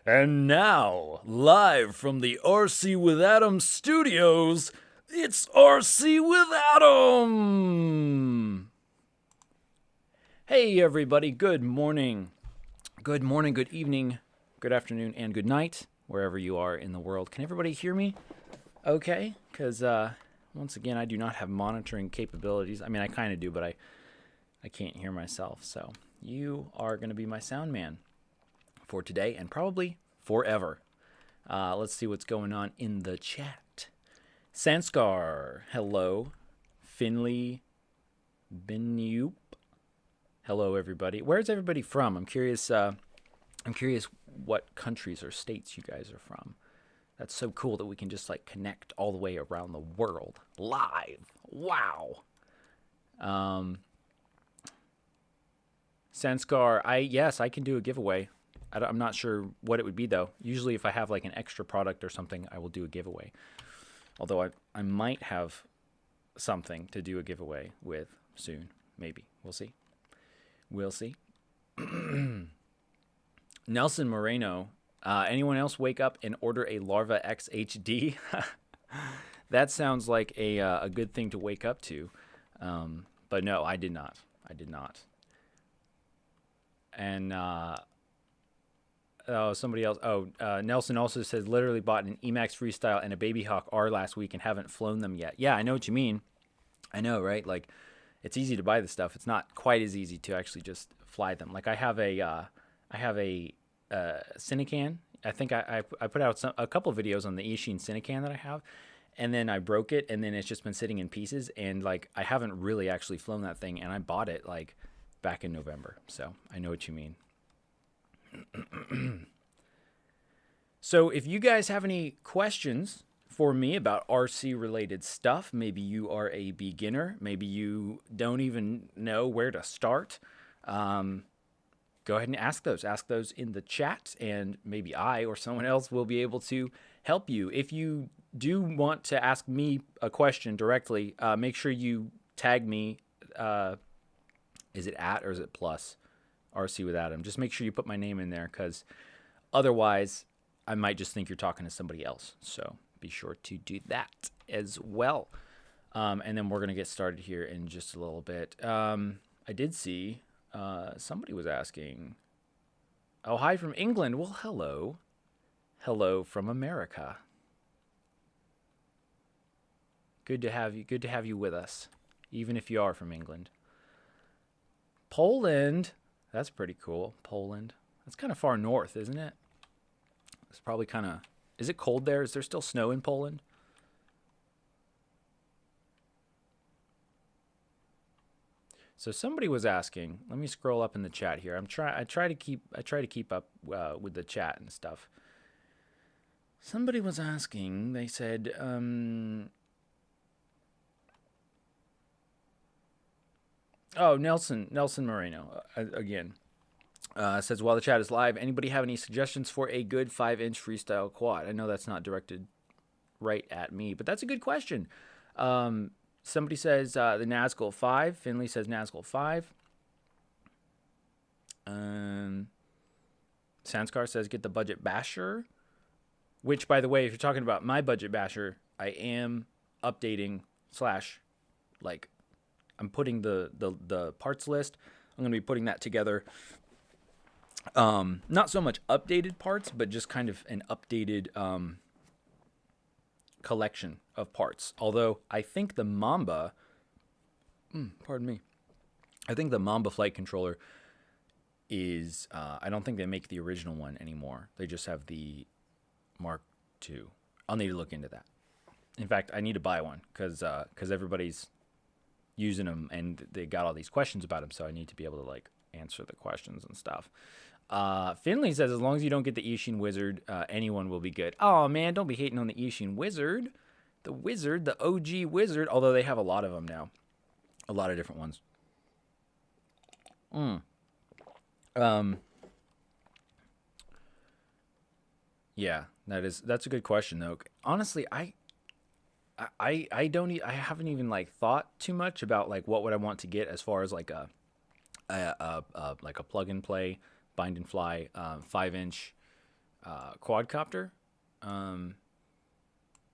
And now, live from the RC with Adam studios, it's RC with Adam! Hey everybody, good morning. Good morning, good evening, good afternoon, and good night, wherever you are in the world. Can everybody hear me okay? Because, once again, I do not have monitoring capabilities. I mean, I kind of do, but I can't hear myself. So you are going to be my sound man for today and probably forever. Let's see what's going on in the chat. Sanskar, hello. Finley Binyup, hello everybody. Where's everybody from? I'm curious what countries or states you guys are from. That's so cool that we can just like connect all the way around the world live. Wow. Sanskar, yes, I can do a giveaway. I'm not sure what it would be, though. Usually if I have like an extra product or something, I will do a giveaway. Although I might have something to do a giveaway with soon. Maybe. We'll see. We'll see. Nelson Moreno, anyone else wake up and order a Larva X HD? That sounds like a good thing to wake up to. But no, I did not. I did not. And somebody else. Nelson also says literally bought an Emax Freestyle and a Baby Hawk R last week and haven't flown them yet. Yeah, I know what you mean. I know, right? Like, it's easy to buy the stuff. It's not quite as easy to actually just fly them. Like, I have a Cinecan. I think I put out a couple of videos on the Ishin Cinecan that I have, and then I broke it, and then it's just been sitting in pieces, and like I haven't really actually flown that thing, and I bought it like back in November, so I know what you mean. So if you guys have any questions for me about RC related stuff, maybe you are a beginner, maybe you don't even know where to start, go ahead and ask those in the chat, and maybe I or someone else will be able to help you. If you do want to ask me a question directly, make sure you tag me. Is it at or is it plus RC with Adam? Just make sure you put my name in there, because otherwise I might just think you're talking to somebody else. So be sure to do that as well. And then we're going to get started here in just a little bit. I did see somebody was asking, oh, hi from England. Well, hello. Hello from America. Good to have you. Good to have you with us, even if you are from England. Poland. That's pretty cool. Poland. That's kind of far north, isn't it? It's probably kind of... Is it cold there? Is there still snow in Poland? So somebody was asking. Let me scroll up in the chat here. I try to keep up with the chat and stuff. Somebody was asking. They said... Oh, Nelson Moreno, again, says, while the chat is live, anybody have any suggestions for a good 5-inch freestyle quad? I know that's not directed right at me, but that's a good question. Somebody says the Nazgul 5. Finley says Nazgul 5. Sanskar says get the budget basher, which, by the way, if you're talking about my budget basher, I am updating / like, I'm putting the parts list. I'm going to be putting that together. Not so much updated parts, but just kind of an updated collection of parts. Although I think the Mamba, I think the Mamba flight controller is, I don't think they make the original one anymore. They just have the Mark II. I'll need to look into that. In fact, I need to buy one because everybody's using them and they got all these questions about them, so I need to be able to like answer the questions and stuff. Finley says as long as you don't get the Ishin Wizard, anyone will be good. Oh man, don't be hating on the Ishin Wizard. The OG Wizard, although they have a lot of them now. A lot of different ones. Yeah, that's a good question though. Honestly, I haven't even like thought too much about like what would I want to get as far as like a like a plug and play, bind and fly 5-inch quadcopter.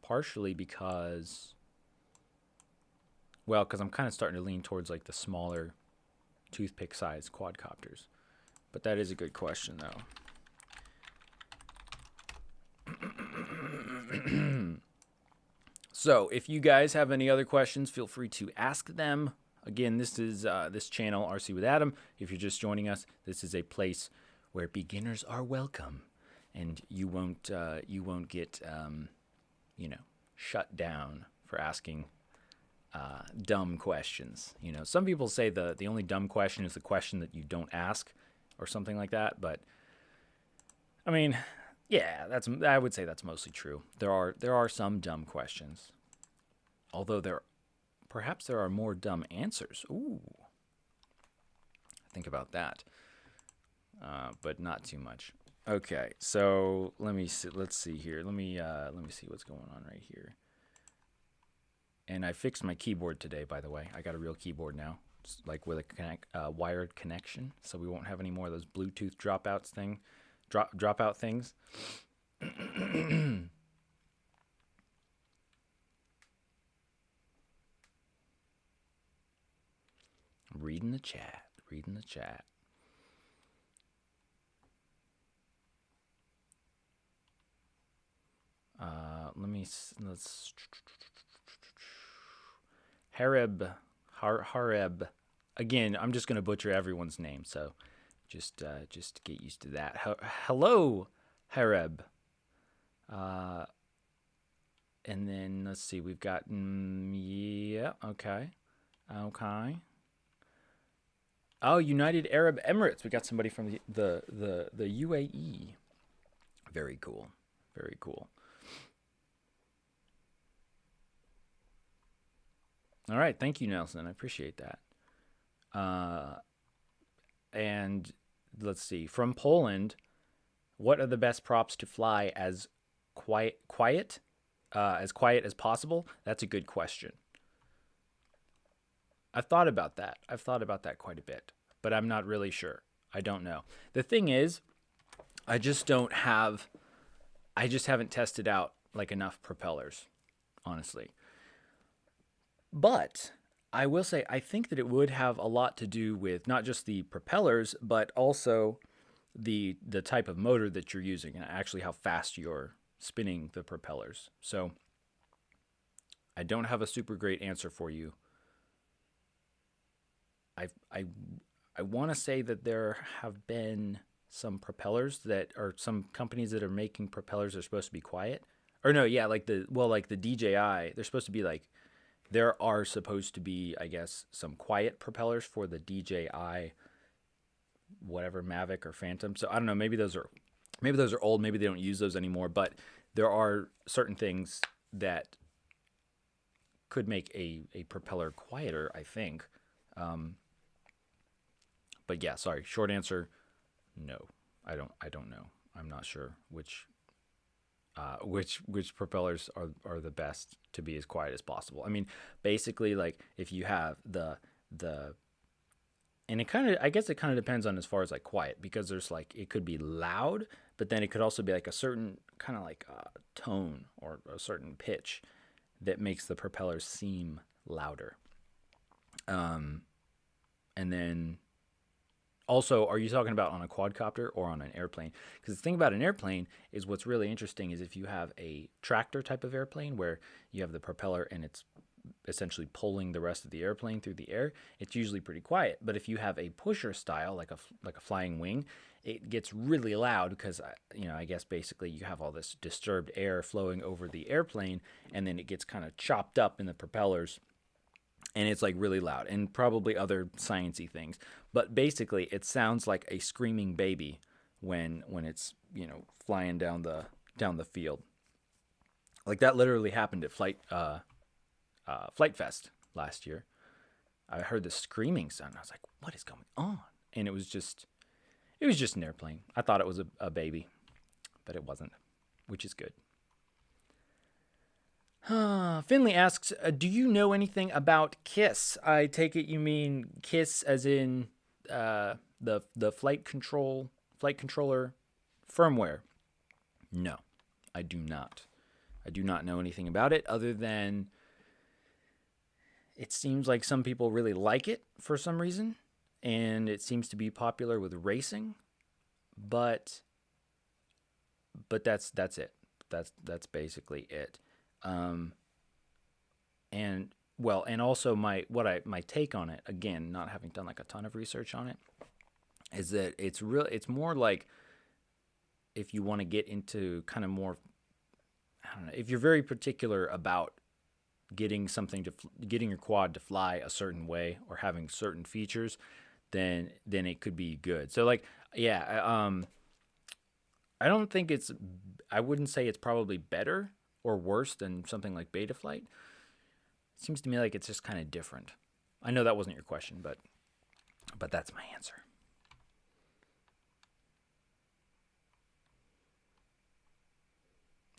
Partially because, well, because I'm kind of starting to lean towards like the smaller toothpick size quadcopters. But that is a good question, though. So, if you guys have any other questions, feel free to ask them. Again, this is this channel, RC with Adam. If you're just joining us, this is a place where beginners are welcome, and you won't get shut down for asking dumb questions. Some people say the only dumb question is the question that you don't ask, or something like that. But I mean, yeah, I would say that's mostly true. There are some dumb questions, although perhaps there are more dumb answers. Ooh, think about that, but not too much. Okay, so let's see here. Let me see what's going on right here. And I fixed my keyboard today, by the way. I got a real keyboard now, like with a wired connection, so we won't have any more of those Bluetooth dropouts dropout things. Reading the chat. Let's Hareb. Again, I'm just gonna butcher everyone's name, so just get used to that. Hello, Hareb. And then let's see, we've got yeah, okay. Oh, United Arab Emirates. We got somebody from the UAE. Very cool. All right, thank you, Nelson. I appreciate that. And let's see, from Poland, what are the best props to fly as quiet as possible? That's a good question. I've thought about that quite a bit, but I'm not really sure. I don't know. The thing is, I just haven't tested out like enough propellers, honestly. But I will say, I think that it would have a lot to do with not just the propellers, but also the type of motor that you're using and actually how fast you're spinning the propellers. So I don't have a super great answer for you. I want to say that there have been some propellers that are some companies that are making propellers that are supposed to be quiet. Or no, yeah, like the DJI, they're supposed to be like, there are supposed to be, I guess, some quiet propellers for the DJI, whatever, Mavic or Phantom. So I don't know, maybe those are old, maybe they don't use those anymore, but there are certain things that could make a propeller quieter, I think. But yeah, sorry, short answer, no. I don't know. I'm not sure which propellers are the best to be as quiet as possible. I mean, basically, like if you have and I guess it kind of depends on as far as like quiet, because there's like, it could be loud, but then it could also be like a certain kind of like tone or a certain pitch that makes the propellers seem louder. And then also, are you talking about on a quadcopter or on an airplane? Because the thing about an airplane is, what's really interesting is if you have a tractor type of airplane where you have the propeller and it's essentially pulling the rest of the airplane through the air, it's usually pretty quiet. But if you have a pusher style, like a flying wing, it gets really loud because, I guess basically you have all this disturbed air flowing over the airplane, and then it gets kind of chopped up in the propellers. And it's like really loud, and probably other sciencey things. But basically, it sounds like a screaming baby when it's flying down the field. Like that literally happened at Flight Fest last year. I heard the screaming sound. I was like, "What is going on?" And it was just an airplane. I thought it was a baby, but it wasn't, which is good. Finley asks, do you know anything about KISS? I take it you mean KISS as in the flight controller firmware. No, I do not. I do not know anything about it other than it seems like some people really like it for some reason, and it seems to be popular with racing. But that's it. That's basically it. Um, and well, and also my take on it, again, not having done like a ton of research on it, is that it's more like if you want to get into kind of more, I don't know, if you're very particular about getting your quad to fly a certain way or having certain features, then it could be good. So like, yeah, I don't think I wouldn't say it's probably better or worse than something like Betaflight. It seems to me like it's just kind of different. I know that wasn't your question, but that's my answer.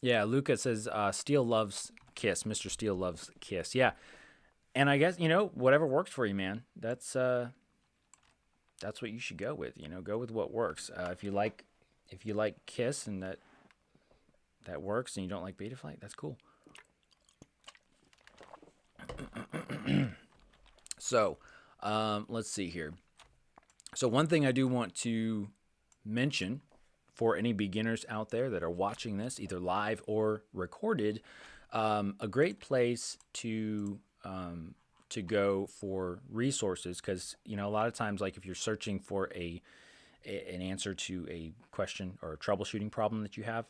Yeah, Luca says Steele loves Kiss. Mr. Steele loves Kiss. Yeah, and I guess whatever works for you, man. That's what you should go with. Go with what works. If you like Kiss and that works, and you don't like Betaflight, that's cool. So, let's see here. So one thing I do want to mention for any beginners out there that are watching this, either live or recorded, a great place to go for resources, because a lot of times, like if you're searching for an answer to a question or a troubleshooting problem that you have,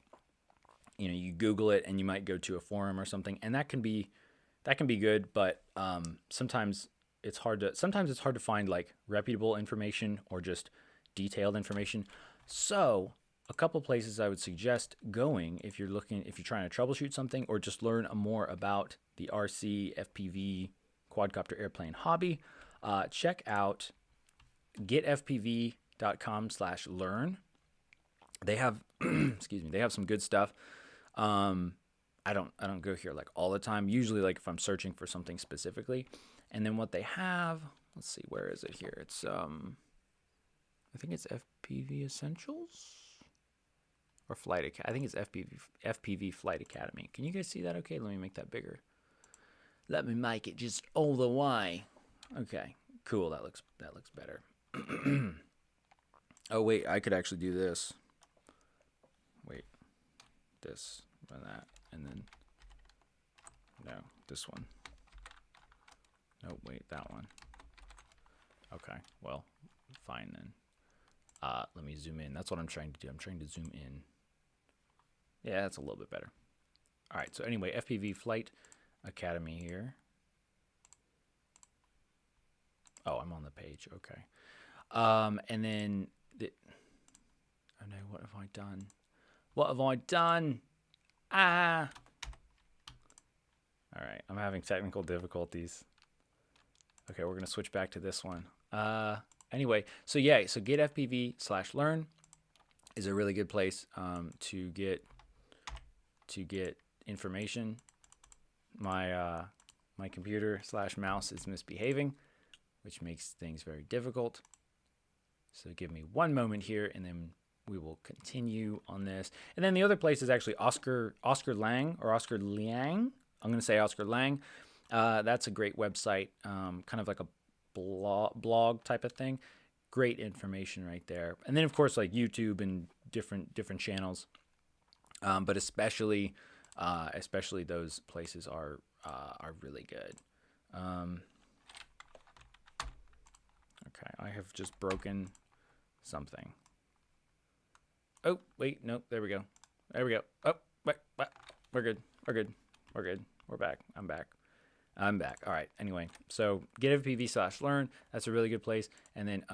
you Google it and you might go to a forum or something, and that can be good, but sometimes it's hard to find like reputable information or just detailed information. So a couple places I would suggest going if you're trying to troubleshoot something or just learn more about the RC FPV quadcopter airplane hobby, check out getfpv.com/learn. They have they have some good stuff. I don't go here like all the time. Usually like if I'm searching for something specifically. And then what they have, let's see, where is it here? It's I think it's FPV Essentials or Flight Academy. I think it's FPV Flight Academy. Can you guys see that okay? Let me make that bigger. Let me make it just all the way. Okay, cool. That looks better. Oh wait, I could actually do this. Wait, this and that, and then no, this one. No, wait, that one. Okay, well, fine then. Let me zoom in. That's what I'm trying to do. I'm trying to zoom in. Yeah, that's a little bit better. All right, so anyway, FPV Flight Academy here. Oh, I'm on the page. Okay. And then oh no, what have I done? What have I done? Ah. All right, I'm having technical difficulties. Okay, we're gonna switch back to this one. Anyway, so yeah, so getfpv/learn is a really good place to get information. My computer/mouse is misbehaving, which makes things very difficult. So give me one moment here, and then we will continue on this. And then the other place is actually Oscar Lang or Oscar Liang. I'm going to say Oscar Lang. That's a great website, kind of like a blog type of thing. Great information right there. And then of course like YouTube and different channels, but especially those places are really good. Okay, I have just broken something. Oh wait, no, there we go. Oh wait, we're good. We're back. I'm back. All right. Anyway, so getfpv/learn. That's a really good place. And then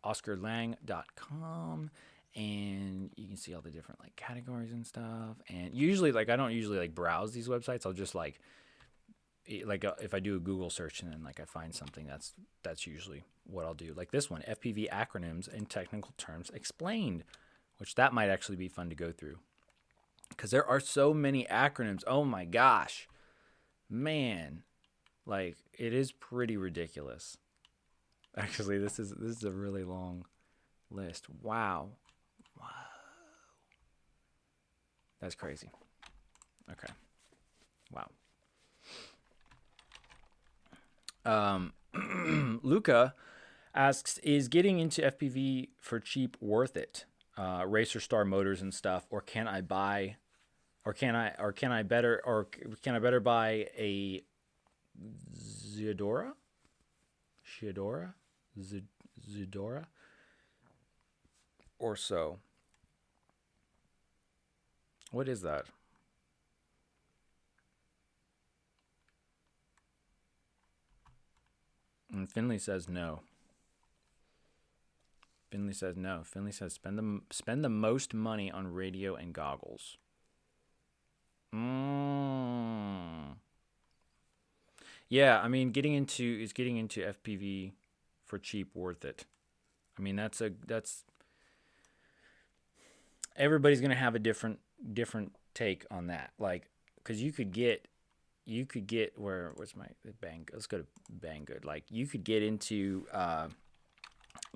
oscarlang.com, and you can see all the different like categories and stuff. And usually, like I don't usually like browse these websites. I'll just like if I do a Google search and then like I find something, that's usually what I'll do. Like this one, FPV acronyms and technical terms explained, which that might actually be fun to go through because there are so many acronyms. Oh my gosh. Man, like it is pretty ridiculous. Actually, this is a really long list. Wow. Wow. That's crazy. Okay. Wow. Luca asks, is getting into FPV for cheap worth it? Racer Star motors and stuff, or can I buy, or can I better buy a Zidora, Shidora, Zidora, or so? What is that? And Finley says no. Finley says no. Finley says spend the most money on radio and goggles. Yeah, I mean, getting into FPV for cheap worth it. I mean, that's everybody's gonna have a different take on that. Like, because you could get where's my Bang? Let's go to Banggood. Like, you could get into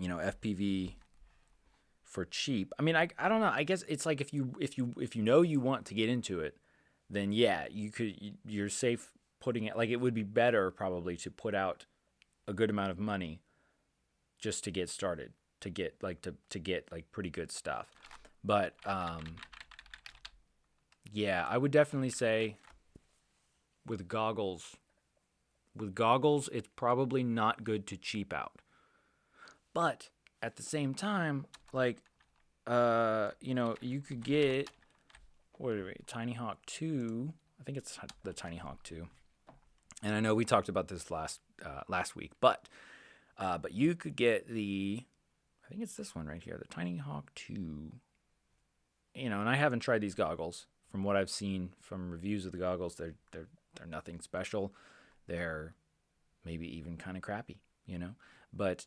FPV for cheap. I mean, I don't know. I guess it's like if you know you want to get into it, then yeah, you're safe putting it. Like, it would be better probably to put out a good amount of money just to get started, to get like pretty good stuff. But yeah, I would definitely say with goggles, it's probably not good to cheap out. But at the same time, like, you could get, Tiny Hawk 2. I think it's the Tiny Hawk 2. And I know we talked about this last week, but you could get I think it's this one right here, the Tiny Hawk 2. And I haven't tried these goggles. From what I've seen from reviews of the goggles, they're nothing special. They're maybe even kind of crappy, But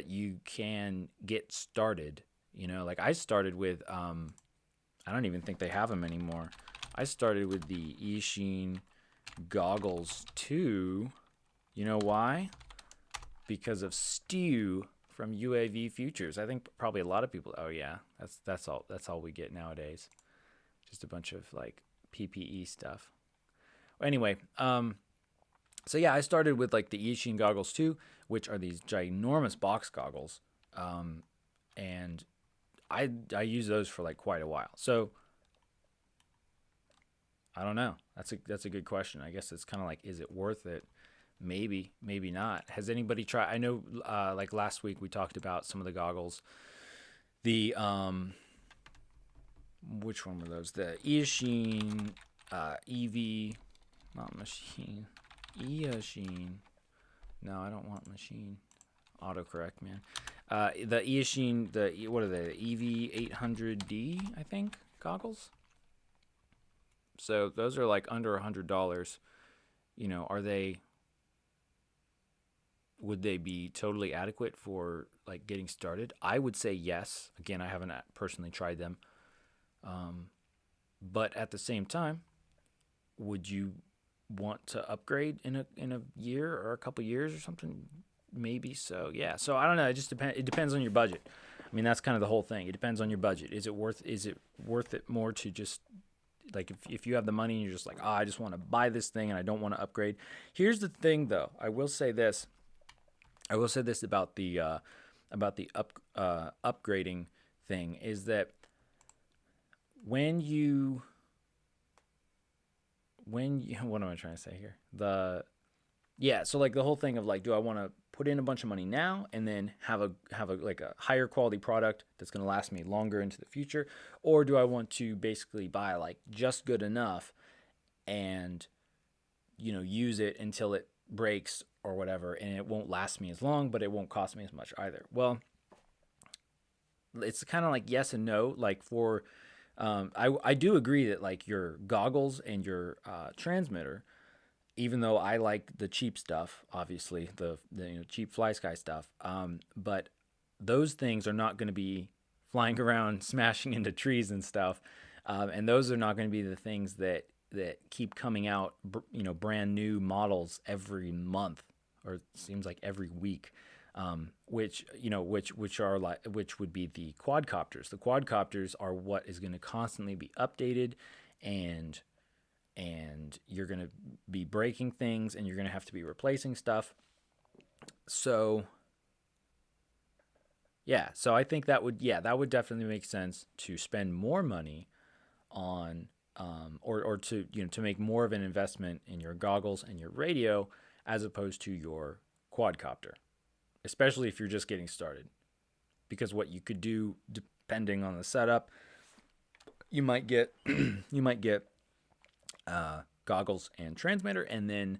you can get started. Like, I started with I don't even think they have them anymore. I started with the Eachine goggles 2. You know why? Because of Stu from UAV Futures. I think probably a lot of people. Oh yeah, that's all we get nowadays. Just a bunch of like PPE stuff. Anyway, so yeah, I started with like the Eachine goggles 2, which are these ginormous box goggles, and I use those for like quite a while. So I don't know. That's a good question. I guess it's kind of like, is it worth it? Maybe, maybe not. Has anybody tried? I know, like last week we talked about some of the goggles. The which one were those? The Eachine, EV, not machine, Eachine. No, I don't want machine. Autocorrect, man. The Eachine, what are they? The EV800D, I think, goggles. So those are like under $100. Are they? Would they be totally adequate for like getting started? I would say yes. Again, I haven't personally tried them. But at the same time, would you want to upgrade in a year or a couple years or something? Maybe so. Yeah. So I don't know. It just depends. It depends on your budget. I mean, that's kind of the whole thing. It depends on your budget. Is it worth it more to just, like, if you have the money and you're just like, I just want to buy this thing and I don't want to upgrade. Here's the thing, though. I will say this about the upgrading thing, is that when you what am I trying to say here? So like the whole thing of like, do I want to put in a bunch of money now and then have a like a higher quality product that's going to last me longer into the future, or do I want to basically buy like just good enough and use it until it breaks or whatever, and it won't last me as long, but it won't cost me as much either? Well, it's kind of like yes and no. Like for I do agree that like your goggles and your transmitter, even though I like the cheap stuff, obviously the cheap Fly Sky stuff, but those things are not going to be flying around smashing into trees and stuff, and those are not going to be the things that keep coming out, brand new models every month or it seems like every week, which would be the quadcopters. The quadcopters are what is going to constantly be updated, and you're going to be breaking things, and you're going to have to be replacing stuff. So yeah, so I think that would definitely make sense to spend more money on or to to make more of an investment in your goggles and your radio as opposed to your quadcopter, especially if you're just getting started. Because what you could do, depending on the setup, you might get goggles and transmitter, and then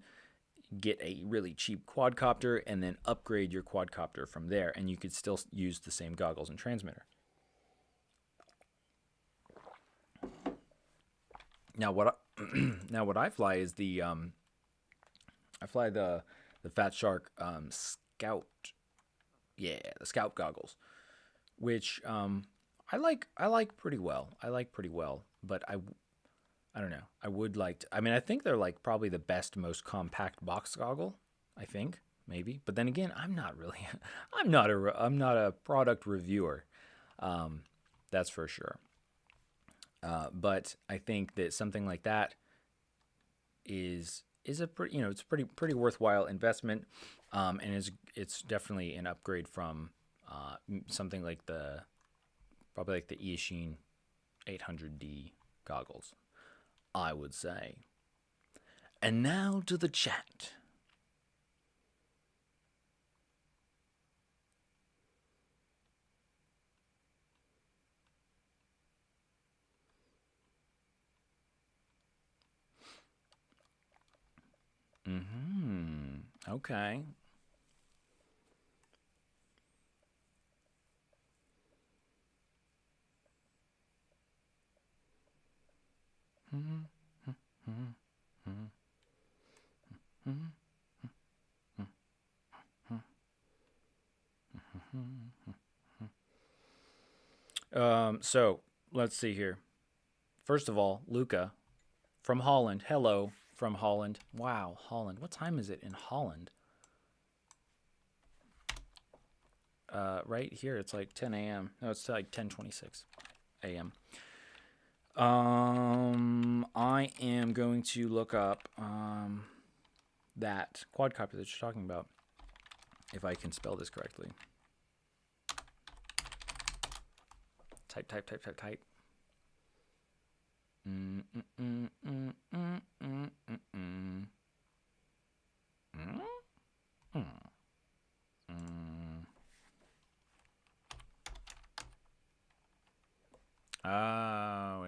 get a really cheap quadcopter, and then upgrade your quadcopter from there, and you could still use the same goggles and transmitter. Now what I fly is the Fat Shark Scout, the Scout goggles, which I like pretty well. But I don't know. I would like to, I mean, I think they're like probably the best, most compact box goggle. I think maybe, but then again, I'm not a product reviewer. That's for sure. But I think that something like that is a pretty, it's a pretty worthwhile investment, and it's definitely an upgrade from something like probably like the Eachine 800D goggles, I would say. And now to the chat. Okay. So let's see here. First of all, Luca from Holland. Hello from Holland. Wow, Holland. What time is it in Holland? Right here, it's like 10 a.m. No, it's like 10:26 a.m. I am going to look up that quadcopter that you're talking about, if I can spell this correctly. Type. Wait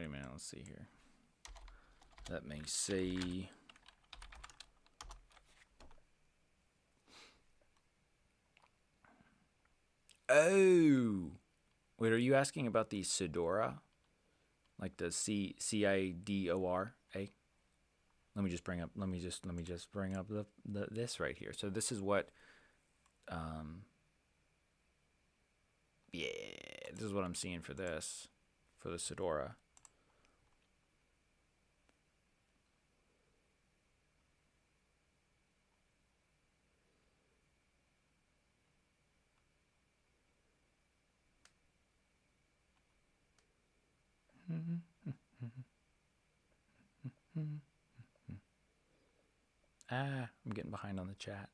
a minute. Let's see here. Let me see. Oh, wait. Are you asking about the Sidora, like the CIDORA? Let me just bring up this right here. So this is what, this is what I'm seeing for this, for the Sidora. I'm getting behind on the chat.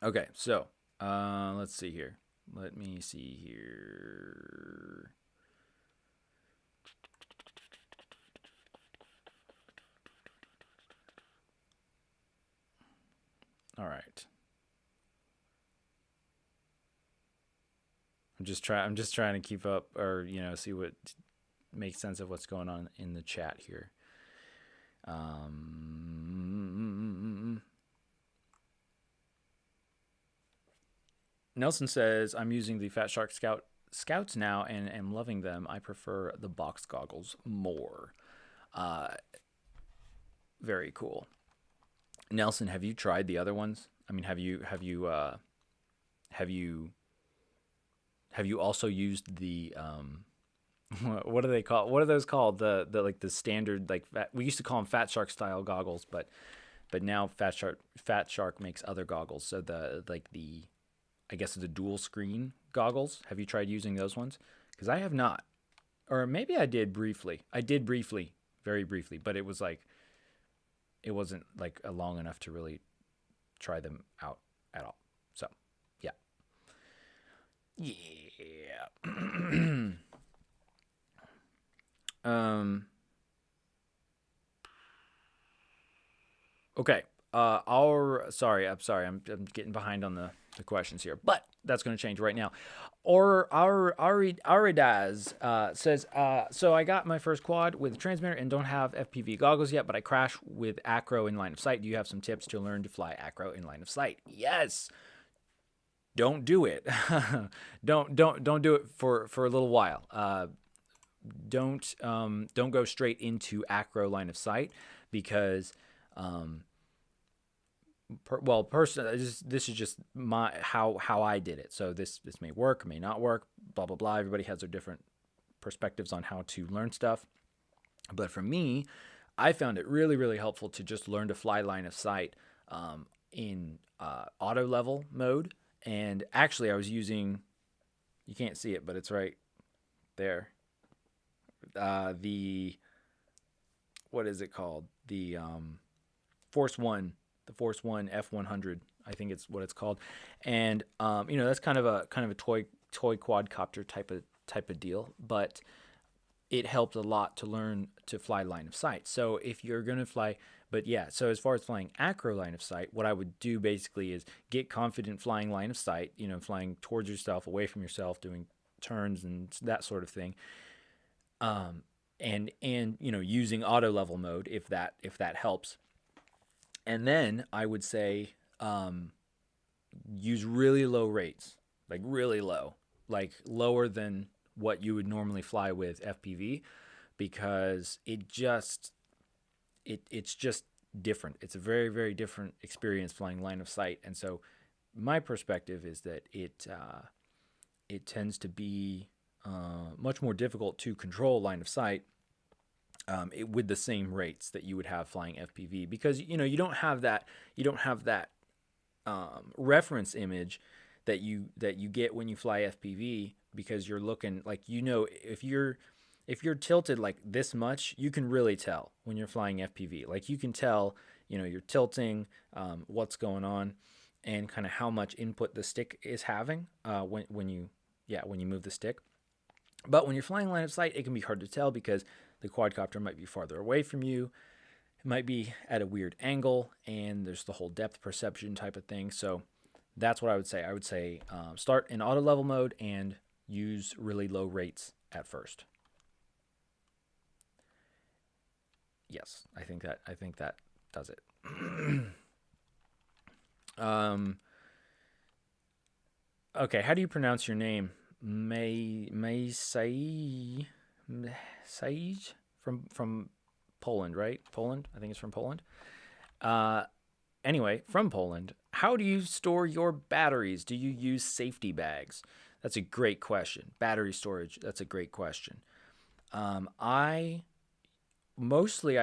Okay, so let's see here. Let me see here. All right. I'm just trying to keep up, or see what makes sense of what's going on in the chat here. Nelson says, I'm using the Fat Shark Scouts now and am loving them. I prefer the box goggles more. Very cool. Nelson, have you tried the other ones? I mean, have you also used the What are they called? What are those called? The like the standard like we used to call them Fat Shark style goggles, but now Fat Shark makes other goggles. So the like the I guess the dual screen goggles. Have you tried using those ones? Because I have not, or maybe I did briefly. I did briefly, very briefly, but it was like it wasn't like a long enough to really try them out at all. So yeah, yeah. um. Okay. I'm sorry. I'm getting behind on the questions here, but that's going to change right now. Or our Aridaz says, so I got my first quad with a transmitter and don't have FPV goggles yet, but I crash with acro in line of sight. Do you have some tips to learn to fly acro in line of sight? Yes. Don't do it. Don't do it for a little while. Don't go straight into acro line of sight because um, personally, this is just my how I did it. So this may work, may not work. Blah blah blah. Everybody has their different perspectives on how to learn stuff. But for me, I found it really helpful to just learn to fly line of sight in auto level mode. And actually, I was using. You can't see it, but it's right there. The what is it called? The Force One, the Force One F100, I think it's what it's called, and that's kind of a toy quadcopter type of deal, but it helped a lot to learn to fly line of sight. So if you're gonna fly, but yeah, so as far as flying acro line of sight, what I would do basically is get confident flying line of sight, flying towards yourself, away from yourself, doing turns and that sort of thing. And using auto level mode if that helps. And then I would say use really low rates, like really low, like lower than what you would normally fly with FPV, because it's just different. It's a very different experience flying line of sight. And so my perspective is that it tends to be much more difficult to control line of sight with the same rates that you would have flying FPV, because you don't have that reference image that you get when you fly FPV, because you're looking like, if you're tilted like this much, you can really tell when you're flying FPV. Like you can tell you're tilting, what's going on, and kind of how much input the stick is having when you move the stick. But when you're flying line of sight, it can be hard to tell because the quadcopter might be farther away from you. It might be at a weird angle, and there's the whole depth perception type of thing. So that's what I would say. I would say start in auto level mode and use really low rates at first. Yes, I think that does it. Okay, how do you pronounce your name? May Sage from Poland, right? Poland, I think it's from Poland. Anyway, from Poland, how do you store your batteries? Do you use safety bags? That's a great question. Battery storage, that's a great question. I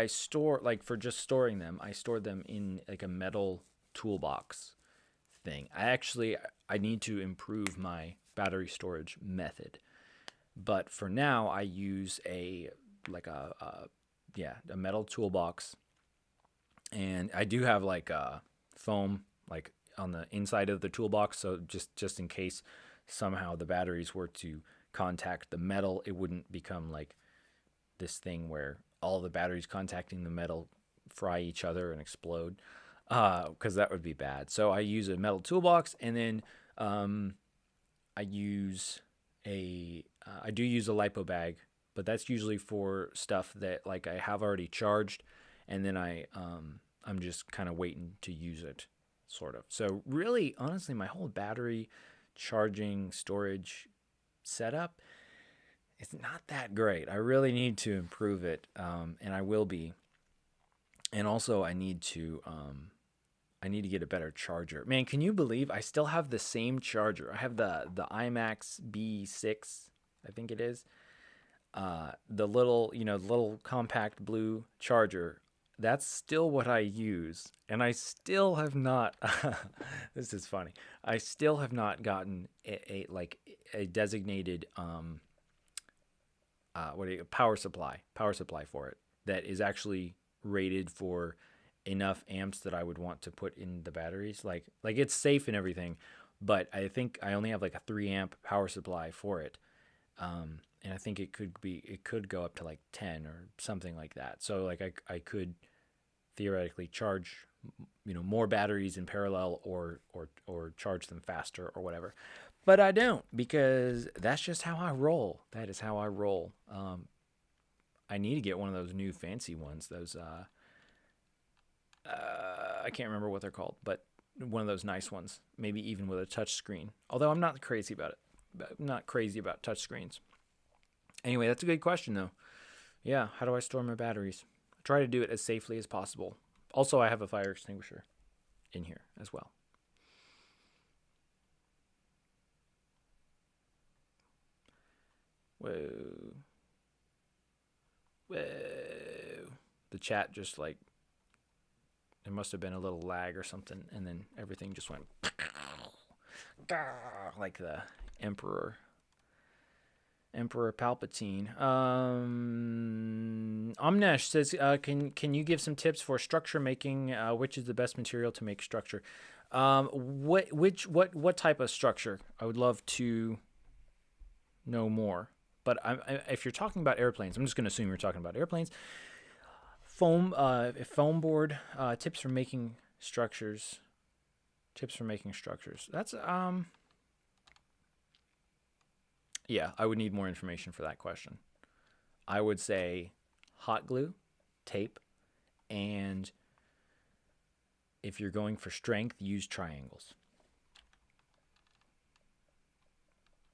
store, like, for just storing them, I store them in like a metal toolbox thing. I need to improve my battery storage method, but for now I use a metal toolbox, and I do have like a foam like on the inside of the toolbox, so just in case somehow the batteries were to contact the metal, it wouldn't become like this thing where all the batteries contacting the metal fry each other and explode, because that would be bad. So I use a metal toolbox, and then I do use a lipo bag, but that's usually for stuff that like I have already charged, and then I'm just kind of waiting to use it, sort of. So really, honestly, my whole battery charging storage setup, it's not that great. I really need to improve it, and I will be. And also, I need to get a better charger. Man, can you believe I still have the same charger? I have the IMAX B6, I think it is. The little, little compact blue charger, that's still what I use. And I still have not, this is funny. I still have not gotten a designated, power supply for it that is actually rated for enough amps that I would want to put in the batteries. Like it's safe and everything, but I think I only have like a 3 amp power supply for it. And I think it could go up to like 10 or something like that. So like I could theoretically charge, more batteries in parallel or charge them faster or whatever. But I don't, because that's just how I roll. That is how I roll. I need to get one of those new fancy ones. Those I can't remember what they're called, but one of those nice ones. Maybe even with a touch screen. Although I'm not crazy about it. I'm not crazy about touch screens. Anyway, that's a good question though. Yeah, how do I store my batteries? I try to do it as safely as possible. Also, I have a fire extinguisher in here as well. Whoa. Whoa. The chat just like, there must have been a little lag or something, and then everything just went like the Emperor Palpatine. Omnesh says, can you give some tips for structure making? Which is the best material to make structure? What type of structure? I would love to know more. But if you're talking about airplanes, I'm just going to assume you're talking about airplanes. Foam board, tips for making structures. That's yeah, I would need more information for that question. I would say hot glue, tape, and if you're going for strength, use triangles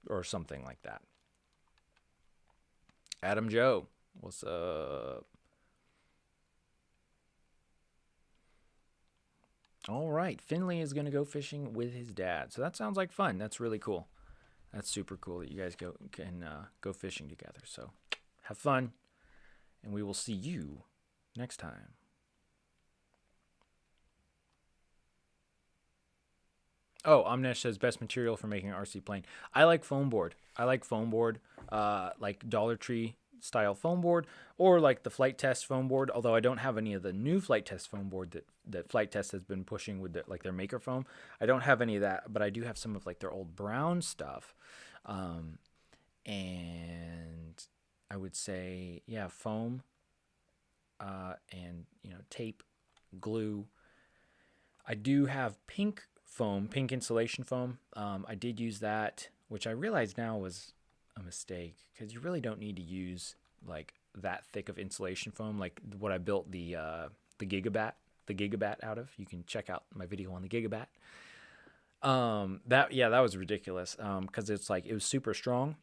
or something like that. Adam Joe, what's up? All right, Finley is going to go fishing with his dad. So that sounds like fun. That's really cool. That's super cool that you guys can go fishing together. So have fun, and we will see you next time. Oh, Omnesh says best material for making an RC plane. I like foam board. Like Dollar Tree style foam board, or like the Flight Test foam board. Although I don't have any of the new Flight Test foam board that Flight Test has been pushing with their Maker foam. I don't have any of that, but I do have some of like their old brown stuff. And I would say, yeah, foam, and tape, glue. I do have pink insulation foam. I did use that, which I realize now was a mistake, because you really don't need to use like that thick of insulation foam, like what I built the Gigabat out of. You can check out my video on the Gigabat. That was ridiculous, because it's like it was super strong,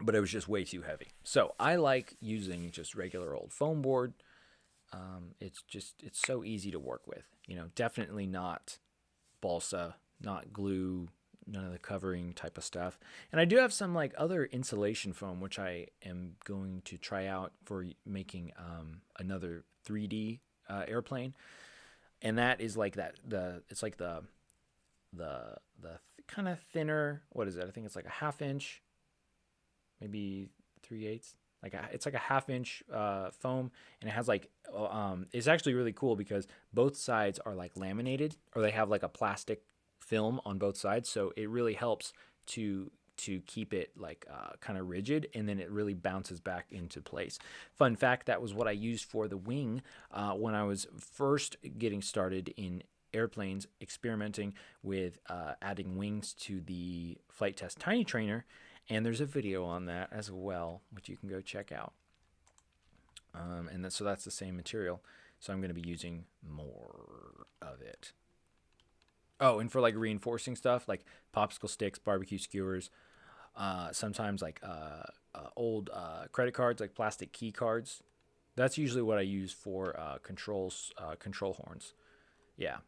but it was just way too heavy. So I like using just regular old foam board. It's so easy to work with. Definitely not balsa, not glue, none of the covering type of stuff. And I do have some like other insulation foam, which I am going to try out for making another 3D airplane. And that is like it's like the kind of thinner, what is it? I think it's like a 1/2 inch, maybe 3/8. It's like a 1/2 inch foam, and it has like it's actually really cool because both sides are like laminated, or they have like a plastic film on both sides, so it really helps to keep it like kind of rigid, and then it really bounces back into place. Fun fact, that was what I used for the wing when I was first getting started in airplanes, experimenting with adding wings to the Flight Test Tiny Trainer. And there's a video on that as well, which you can go check out. So that's the same material. So I'm going to be using more of it. Oh, and for like reinforcing stuff, like popsicle sticks, barbecue skewers, sometimes like old credit cards, like plastic key cards. That's usually what I use for control horns. Yeah.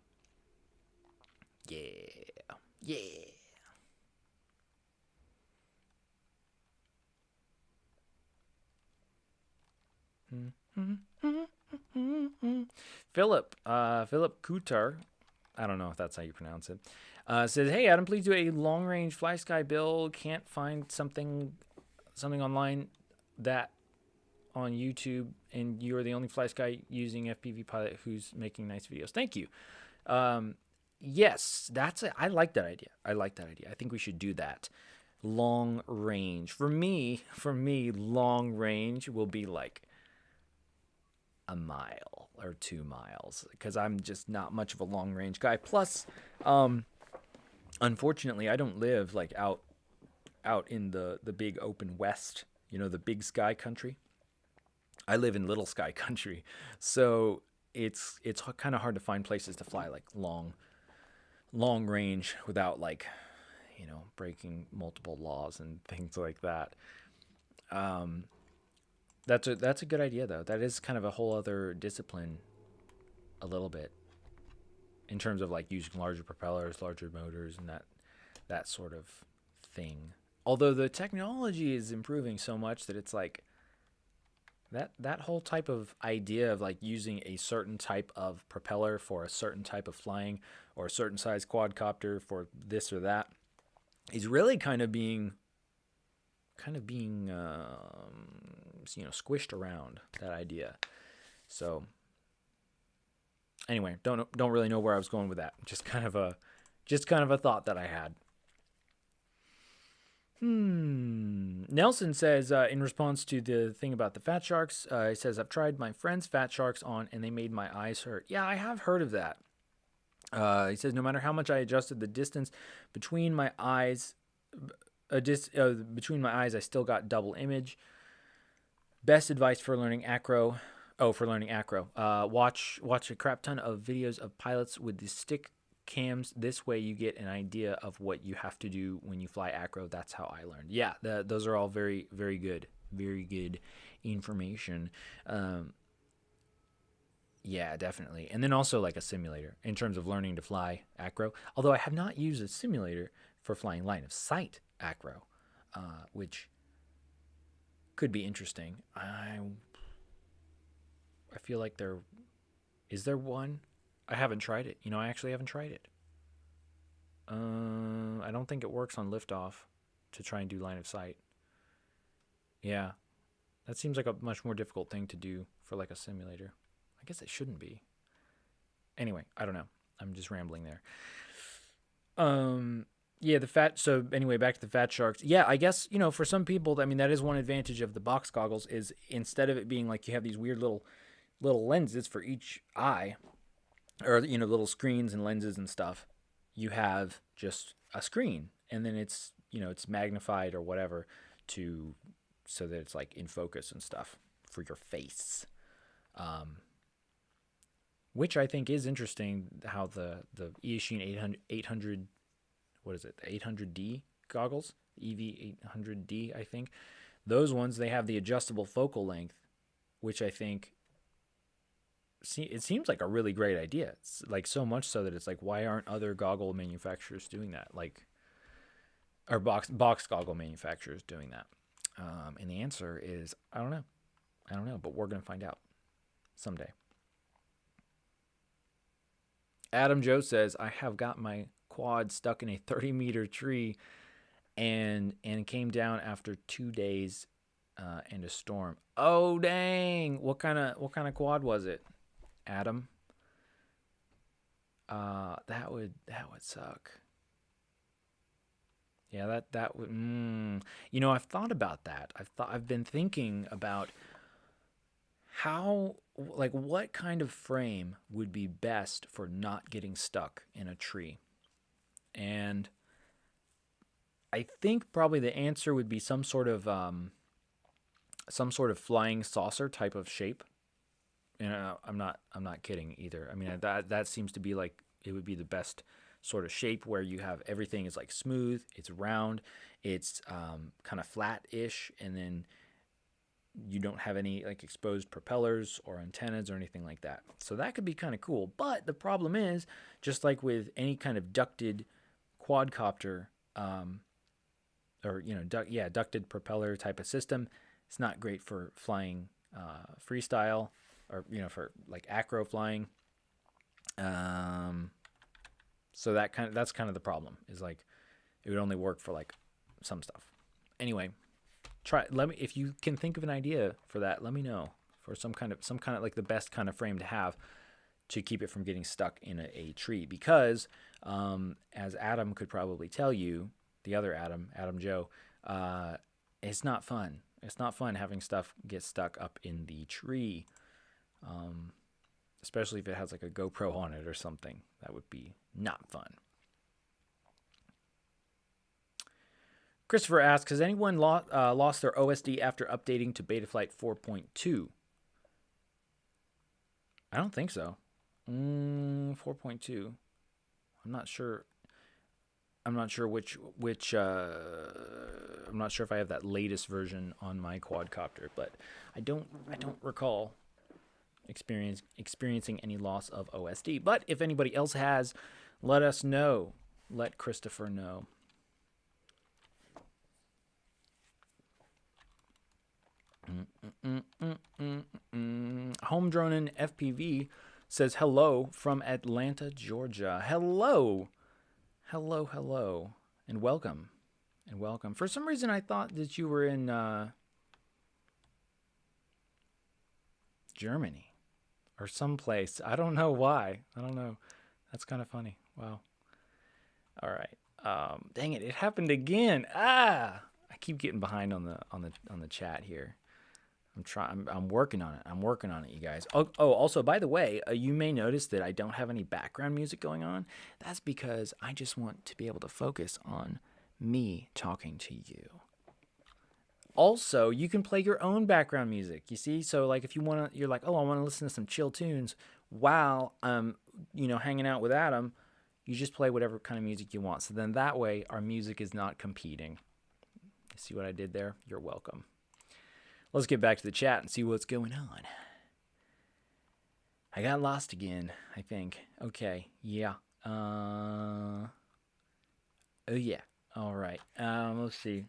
Yeah. Philip Kutar, I don't know if that's how you pronounce it, says, "Hey Adam, please do a long range fly sky build. Can't find something online that on YouTube, and you are the only fly sky using FPV pilot who's making nice videos. Thank you." Yes, I like that idea. I think we should do that. Long range. For me, long range will be like a mile or 2 miles because I'm just not much of a long range guy. Plus, unfortunately, I don't live like out in the big open west, the big sky country. I live in little sky country. So it's kind of hard to find places to fly like long range without like, breaking multiple laws and things like that. That's a good idea though. That is kind of a whole other discipline a little bit in terms of like using larger propellers, larger motors, and that sort of thing. Although the technology is improving so much that it's like that whole type of idea of like using a certain type of propeller for a certain type of flying or a certain size quadcopter for this or that is really kind of being squished around, that idea. So anyway, don't really know where I was going with that. Just kind of a thought that I had. Nelson says, in response to the thing about the fat sharks, he says, "I've tried my friend's fat sharks on and they made my eyes hurt." Yeah, I have heard of that. He says, "No matter how much I adjusted the distance between my eyes, I still got double image. Best advice for learning acro. Watch a crap ton of videos of pilots with the stick cams. This way you get an idea of what you have to do when you fly acro. That's how I learned." Yeah, those are all very, very good information. Yeah, definitely. And then also like a simulator in terms of learning to fly acro. Although I have not used a simulator for flying line of sight acro, which could be interesting. I feel like is there one? I haven't tried it. I actually haven't tried it. I don't think it works on liftoff to try and do line of sight. Yeah, that seems like a much more difficult thing to do for like a simulator. I guess it shouldn't be. Anyway, I don't know. I'm just rambling there. Yeah, so anyway, back to the fat sharks. Yeah, I guess, for some people, I mean, that is one advantage of the box goggles is instead of it being like you have these weird little lenses for each eye, or, little screens and lenses and stuff, you have just a screen, and then it's magnified or whatever so that it's like in focus and stuff for your face. Which I think is interesting how the Eachine 800, what is it, the 800D goggles, EV800D, I think. Those ones, they have the adjustable focal length, which I think, it seems like a really great idea. It's like so much so that it's like, why aren't other goggle manufacturers doing that? Or box goggle manufacturers doing that? And the answer is, I don't know, but we're going to find out someday. Adam Joe says, "I have got my quad stuck in a 30-meter tree and came down after 2 days and a storm." Oh dang! What kind of quad was it, Adam? That would suck. Yeah, that would. I've thought about that. I've been thinking about how, like, what kind of frame would be best for not getting stuck in a tree, and I think probably the answer would be some sort of flying saucer type of shape. And I'm not kidding either. I mean, that seems to be like it would be the best sort of shape where you have everything is like smooth, it's round, it's kind of flat-ish, and then you don't have any like exposed propellers or antennas or anything like that. So that could be kind of cool. But the problem is, just like with any kind of ducted quadcopter, ducted propeller type of system, it's not great for flying freestyle, or for like acro flying. So that's kind of the problem, is like it would only work for like some stuff. Anyway, let me, if you can think of an idea for that, let me know, for some kind of like the best kind of frame to have to keep it from getting stuck in a tree, because as Adam could probably tell you, the other Adam Joe, it's not fun. It's not fun having stuff get stuck up in the tree, especially if it has like a GoPro on it or something. That would be not fun. Christopher asks, has anyone lost their OSD after updating to Betaflight 4.2? I don't think so. 4.2. I'm not sure. I'm not sure which. I'm not sure if I have that latest version on my quadcopter, but I don't recall experiencing any loss of OSD. But if anybody else has, let us know. Let Christopher know. Home Dronin FPV says hello from Atlanta, Georgia. Hello, and welcome, For some reason, I thought that you were in Germany or someplace. I don't know why. I don't know. That's kind of funny. Wow. All right. Dang it! It happened again. I keep getting behind on the chat here. I'm working on it. You guys. Oh, also, by the way, you may notice that I don't have any background music going on. That's because I just want to be able to focus on me talking to you. Also, you can play your own background music. You see, so like if you're like, oh, I want to listen to some chill tunes while I'm, hanging out with Adam. You just play whatever kind of music you want. So then that way, our music is not competing. See what I did there? You're welcome. Let's get back to the chat and see what's going on. I got lost again, I think. Okay, yeah. Oh, yeah. All right. Let's see.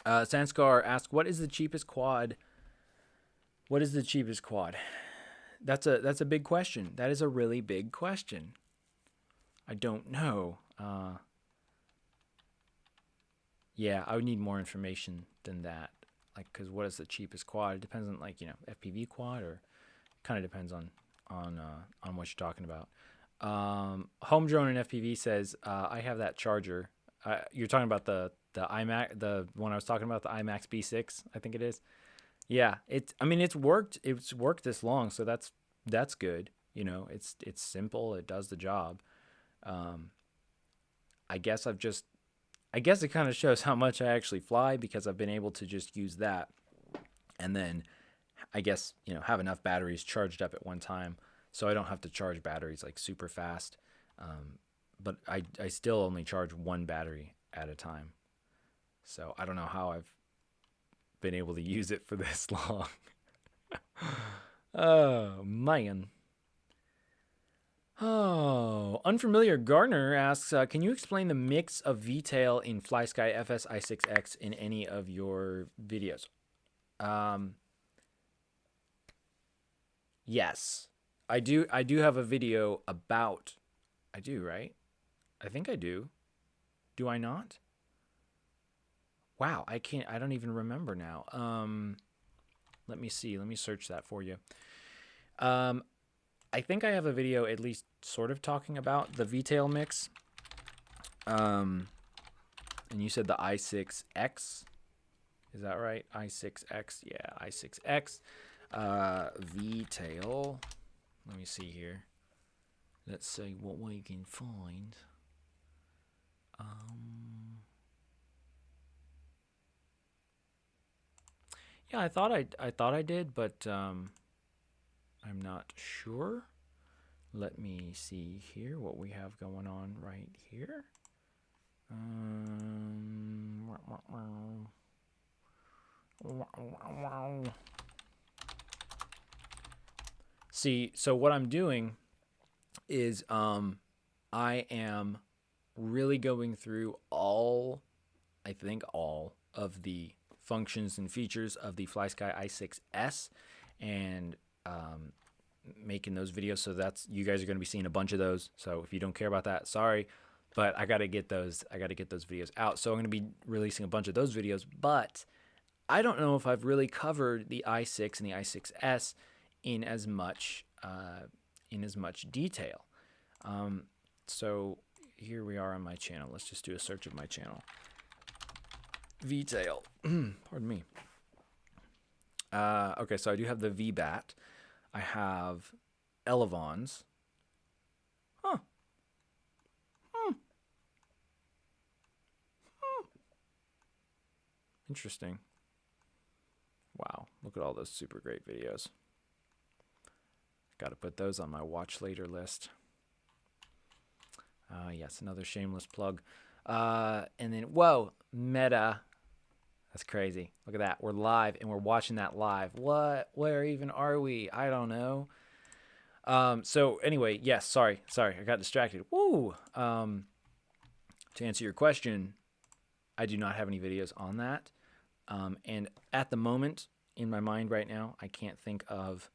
Sanskar asks, what is the cheapest quad? That's a big question. That is a really big question. I don't know. Yeah, I would need more information than that. Like, because what is the cheapest quad? It depends on, like, FPV quad, or kind of depends on what you're talking about. Home Drone and FPV says, I have that charger. You're talking about the iMac, the one I was talking about, the iMax B6, I think it is. Yeah, it's worked. It's worked this long, so that's good. It's simple. It does the job. I guess it kind of shows how much I actually fly, because I've been able to just use that, and then I guess have enough batteries charged up at one time, so I don't have to charge batteries like super fast. But I still only charge one battery at a time, so I don't know how I've been able to use it for this long. Oh man. Oh, Unfamiliar Gardener asks, can you explain the mix of VTail in FlySky FS i6X in any of your videos? Yes, I do. I do have a video about. I do, right? I think I do. Do I not? Wow, I can't. I don't even remember now. Let me see. Let me search that for you. I think I have a video at least sort of talking about the VTail mix. And you said the i6X. Is that right? i6X. Yeah, i6X. VTail. Let me see here. Let's see what we can find. Yeah, I thought I did, but I'm not sure. Let me see here what we have going on right here. See, so what I'm doing is I am really going through all of the functions and features of the FlySky i6s and making those videos. So that's, you guys are going to be seeing a bunch of those. So if you don't care about that, sorry, but I got to get those videos out. So I'm going to be releasing a bunch of those videos, but I don't know if I've really covered the i6 and the i6s in as much detail. So here we are on my channel. Let's just do a search of my channel. VTail. Pardon me. Okay, so I do have the VBAT. I have Elevons. Huh. Interesting. Wow, look at all those super great videos. Got to put those on my watch later list. Yes, another shameless plug. And then, whoa, Meta. That's crazy. Look at that. We're live, and we're watching that live. What? Where even are we? I don't know. So anyway, yes, sorry. I got distracted. Woo! To answer your question, I do not have any videos on that. And at the moment, in my mind right now, I can't think of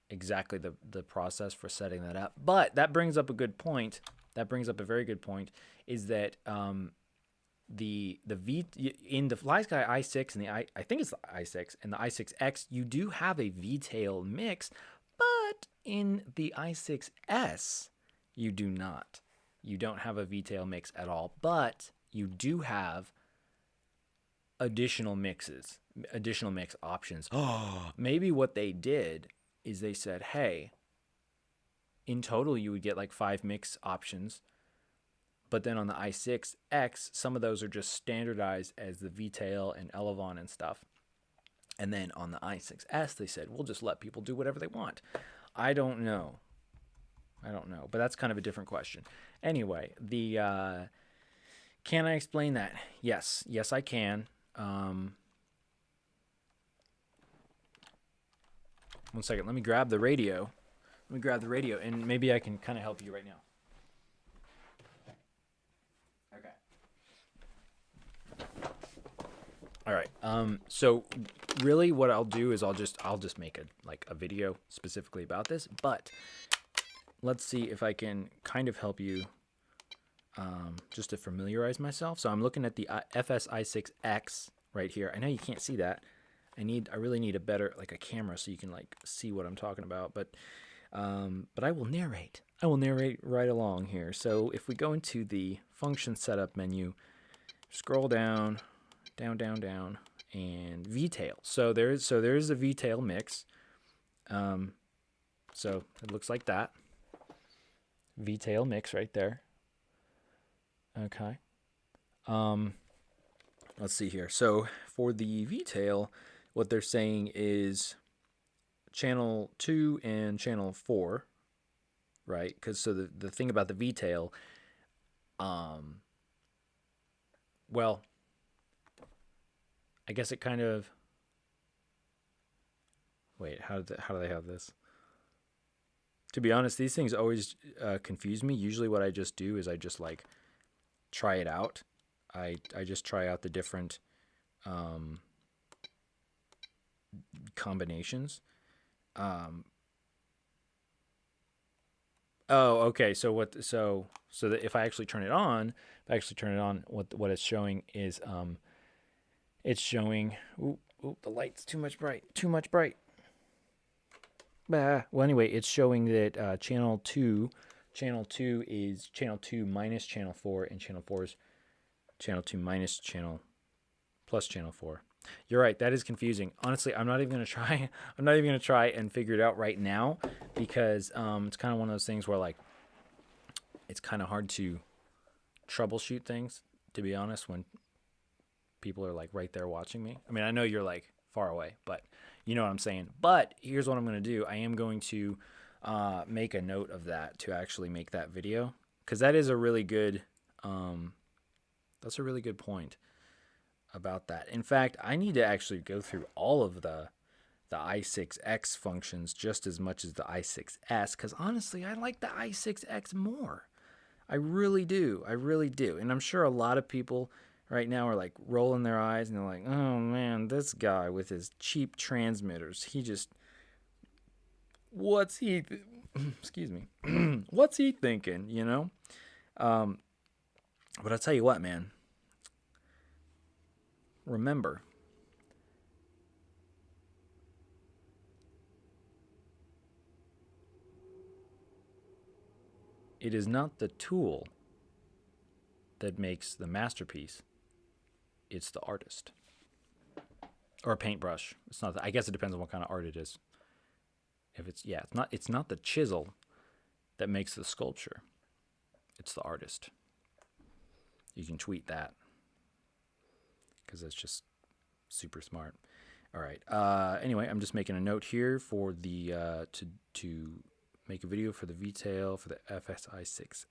exactly the process for setting that up. But that brings up a good point. That brings up a very good point, is that the in the FlySky i6 and I think it's the i6 and the i6X, you do have a VTail mix, but in the i6S you do not. You don't have a VTail mix at all, but you do have additional mix options. Oh, maybe what they did is they said, hey, in total you would get like 5 mix options, but then on the i6X, some of those are just standardized as the VTail and Elevon and stuff. And then on the i6S, they said, we'll just let people do whatever they want. I don't know, but that's kind of a different question. Anyway, can I explain that? Yes, I can. One second, let me grab the radio. And maybe I can kind of help you right now. Okay. All right. So really what I'll do is I'll just make a video specifically about this, but let's see if I can kind of help you just to familiarize myself. So I'm looking at the FSi6X right here. I know you can't see that. I really need a better, like a camera so you can like see what I'm talking about, but I will narrate. Right along here. So if we go into the function setup menu, scroll down, and VTail. So there's a VTail mix. So it looks like that. VTail mix right there. Okay. Let's see here. So for the VTail, what they're saying is channel 2 and channel 4, right? Because so the thing about the VTail, well, I guess it kind of, wait, how do they have this? To be honest, these things always confuse me. Usually what I just do is I just like try it out. I just try out the different combinations. Oh, okay. So that if I actually turn it on, what it's showing is it's showing. Ooh, the light's too much bright. Bah. Well, anyway, it's showing that channel 2 is channel 2 minus channel 4, and channel 4 is channel 2 minus channel plus channel 4. You're right. That is confusing. Honestly, I'm not even gonna try. I'm not even gonna try and figure it out right now because it's kind of one of those things where like it's kind of hard to troubleshoot things. To be honest, when people are like right there watching me. I mean, I know you're like far away, but you know what I'm saying. But here's what I'm gonna do. I am going to make a note of that to actually make that video because that is a really good. That's a really good point about that. In fact, I need to actually go through all of the i6X functions just as much as the i6S because honestly, I like the i6X more. I really do. And I'm sure a lot of people right now are like rolling their eyes and they're like, oh man, this guy with his cheap transmitters, he just, what's he, excuse me, what's he thinking, you know? But I'll tell you what, man, remember, it is not the tool that makes the masterpiece. It's the artist. Or a paintbrush. It's not. I guess it depends on what kind of art it is. If it's it's not the chisel that makes the sculpture. It's the artist. You can tweet that because it's just super smart. All right. Anyway, I'm just making a note here for the to make a video for the VTail for the FSI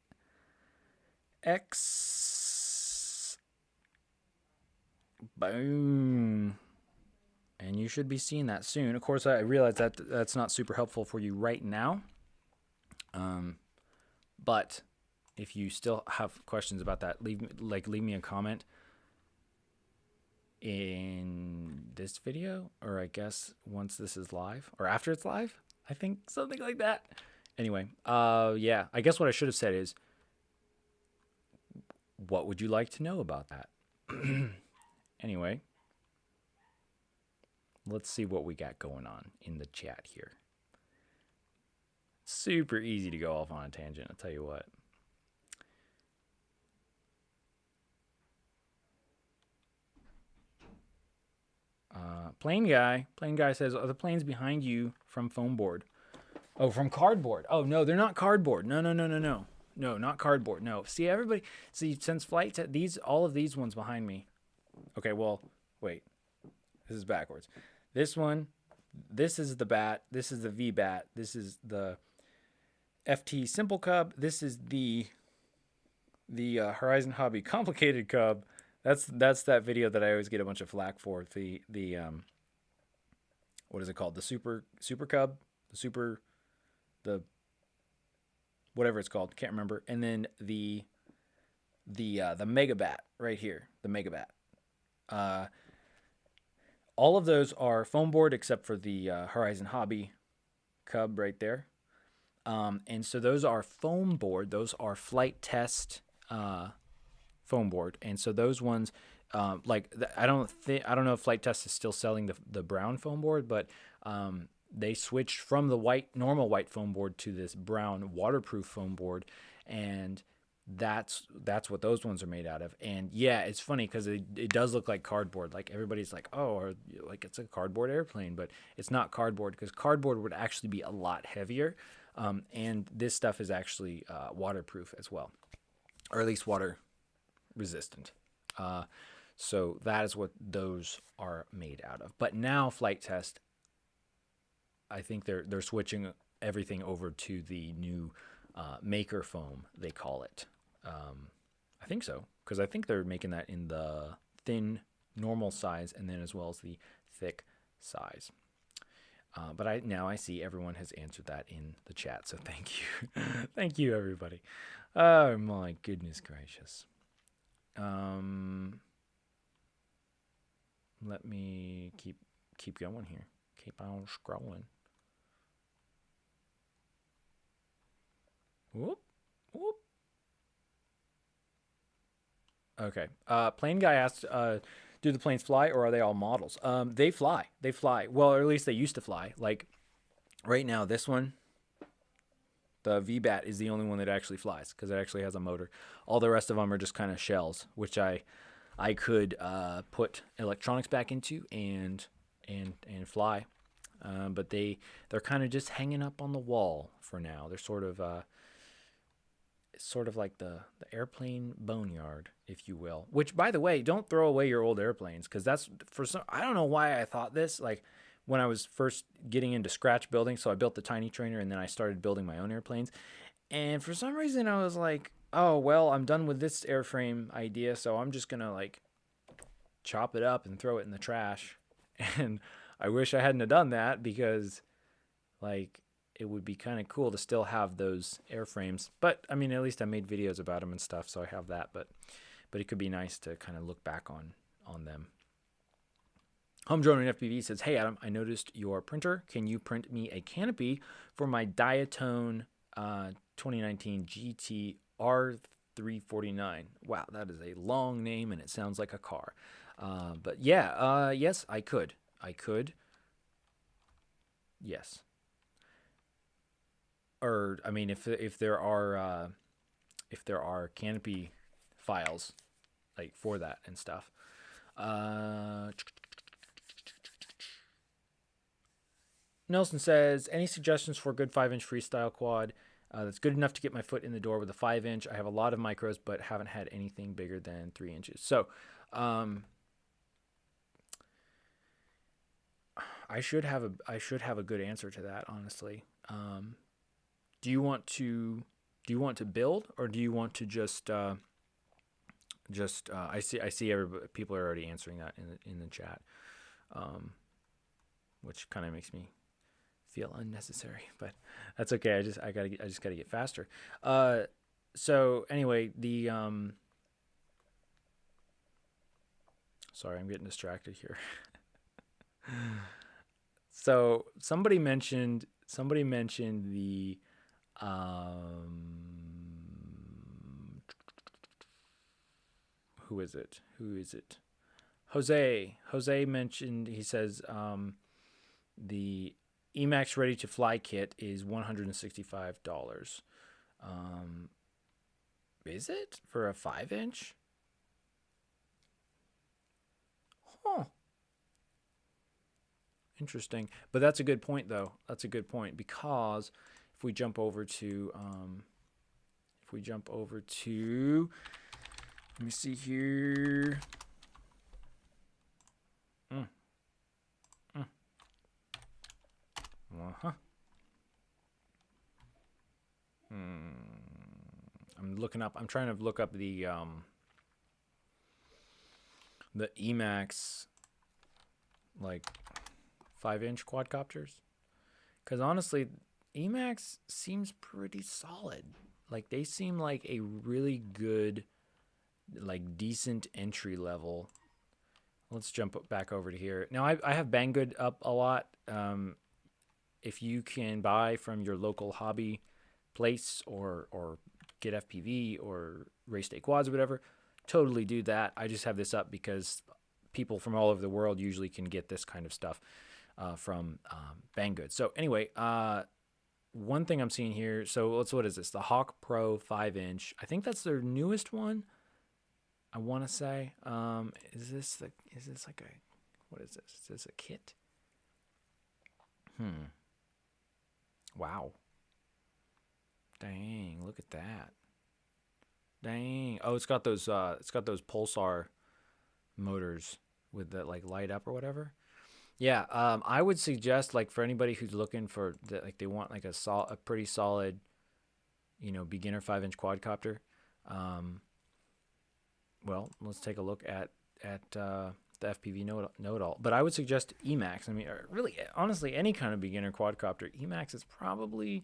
6X. Boom. And you should be seeing that soon. Of course, I realize that that's not super helpful for you right now. But if you still have questions about that, leave me a comment in this video, or I guess once this is live, or after it's live. I think something like that. Anyway, yeah, I guess what I should have said is, what would you like to know about that? Anyway, let's see what we got going on in the chat here. Super easy to go off on a tangent, I'll tell you what. Plane guy says, are the planes behind you from foam board? Oh, from cardboard. Oh, no, they're not cardboard. No, not cardboard. No. See, everybody, since flight, all of these ones behind me. Okay, well, wait. This is backwards. This one, this is the bat. This is the V bat. This is the FT Simple Cub. This is the Horizon Hobby Complicated Cub. That's that video that I always get a bunch of flack for. The what is it called? The Super Cub, the whatever it's called, can't remember. And then the Mega Bat right here, the Mega Bat. All of those are foam board except for the Horizon Hobby Cub right there. And so those are foam board. Those are flight test foam board. And so those ones, I don't know if Flight Test is still selling the brown foam board, but they switched from the normal white foam board to this brown waterproof foam board, and that's what those ones are made out of. And yeah, it's funny because it does look like cardboard. Like everybody's like, oh, or like it's a cardboard airplane, but it's not cardboard, because cardboard would actually be a lot heavier. And this stuff is actually waterproof as well, or at least water resistant. So that is what those are made out of. But now Flight Test, I think they're switching everything over to the new Maker foam, they call it. I think so, because I think they're making that in the thin normal size and then as well as the thick size. But I see everyone has answered that in the chat, so thank you. Thank you, everybody. Oh my goodness gracious. Let me keep going here. Keep on scrolling. Whoop. Okay. Plane guy asked, do the planes fly, or are they all models? They fly. Well, or at least they used to fly. Like right now, this one, the V-Bat, is the only one that actually flies because it actually has a motor. All the rest of them are just kind of shells, which I could put electronics back into and fly. But they're kind of just hanging up on the wall for now. They're sort of like the airplane boneyard, if you will. Which, by the way, don't throw away your old airplanes, because that's I don't know why I thought this. Like when I was first getting into scratch building, so I built the tiny trainer and then I started building my own airplanes. And for some reason I was like, oh, well, I'm done with this airframe idea, so I'm just going to like chop it up and throw it in the trash. And I wish I hadn't have done that, because like it would be kind of cool to still have those airframes. But I mean, at least I made videos about them and stuff, so I have that. But but it could be nice to kind of look back on them. Home Drone and FPV says, "Hey Adam, I noticed your printer. Can you print me a canopy for my Diatone 2019 GT R349? Wow, that is a long name and it sounds like a car. But yeah, yes, I could. Yes. Or I mean, if there are canopy files like for that and stuff. Nelson says, any suggestions for a good 5-inch freestyle quad that's good enough to get my foot in the door with a 5-inch? I have a lot of micros, but haven't had anything bigger than 3 inches. So, I should have a good answer to that, honestly. Do you want to build, or do you want to just I see people are already answering that in the chat, which kind of makes me feel unnecessary, but that's okay. I just gotta get faster. So anyway, the sorry, I'm getting distracted here. So somebody mentioned the who is it? Jose mentioned, he says the Emax Ready to Fly kit is $165. Is it for a 5-inch? Huh. Interesting. But that's a good point, though. That's a good point, because if we jump over to let me see here. I'm trying to look up the Emax like 5-inch quadcopters, because honestly, Emax seems pretty solid. Like, they seem like a really good, like, decent entry level. Let's jump back over to here. Now, I have Banggood up a lot. If you can buy from your local hobby place or get FPV or Race Day Quads or whatever, totally do that. I just have this up because people from all over the world usually can get this kind of stuff from Banggood. So anyway, one thing I'm seeing here. So what is this? The Hawk Pro 5-inch. I think that's their newest one, I want to say. Is this like a, what is this? Is this a kit? Wow. Dang, look at that. Dang. Oh, it's got those pulsar motors with the like light up or whatever. Yeah, I would suggest, like, for anybody who's looking for like they want like a pretty solid, beginner 5-inch quadcopter. Well, let's take a look at the FPV know-it-all. But I would suggest Emax. I mean, really, honestly, any kind of beginner quadcopter, Emax is probably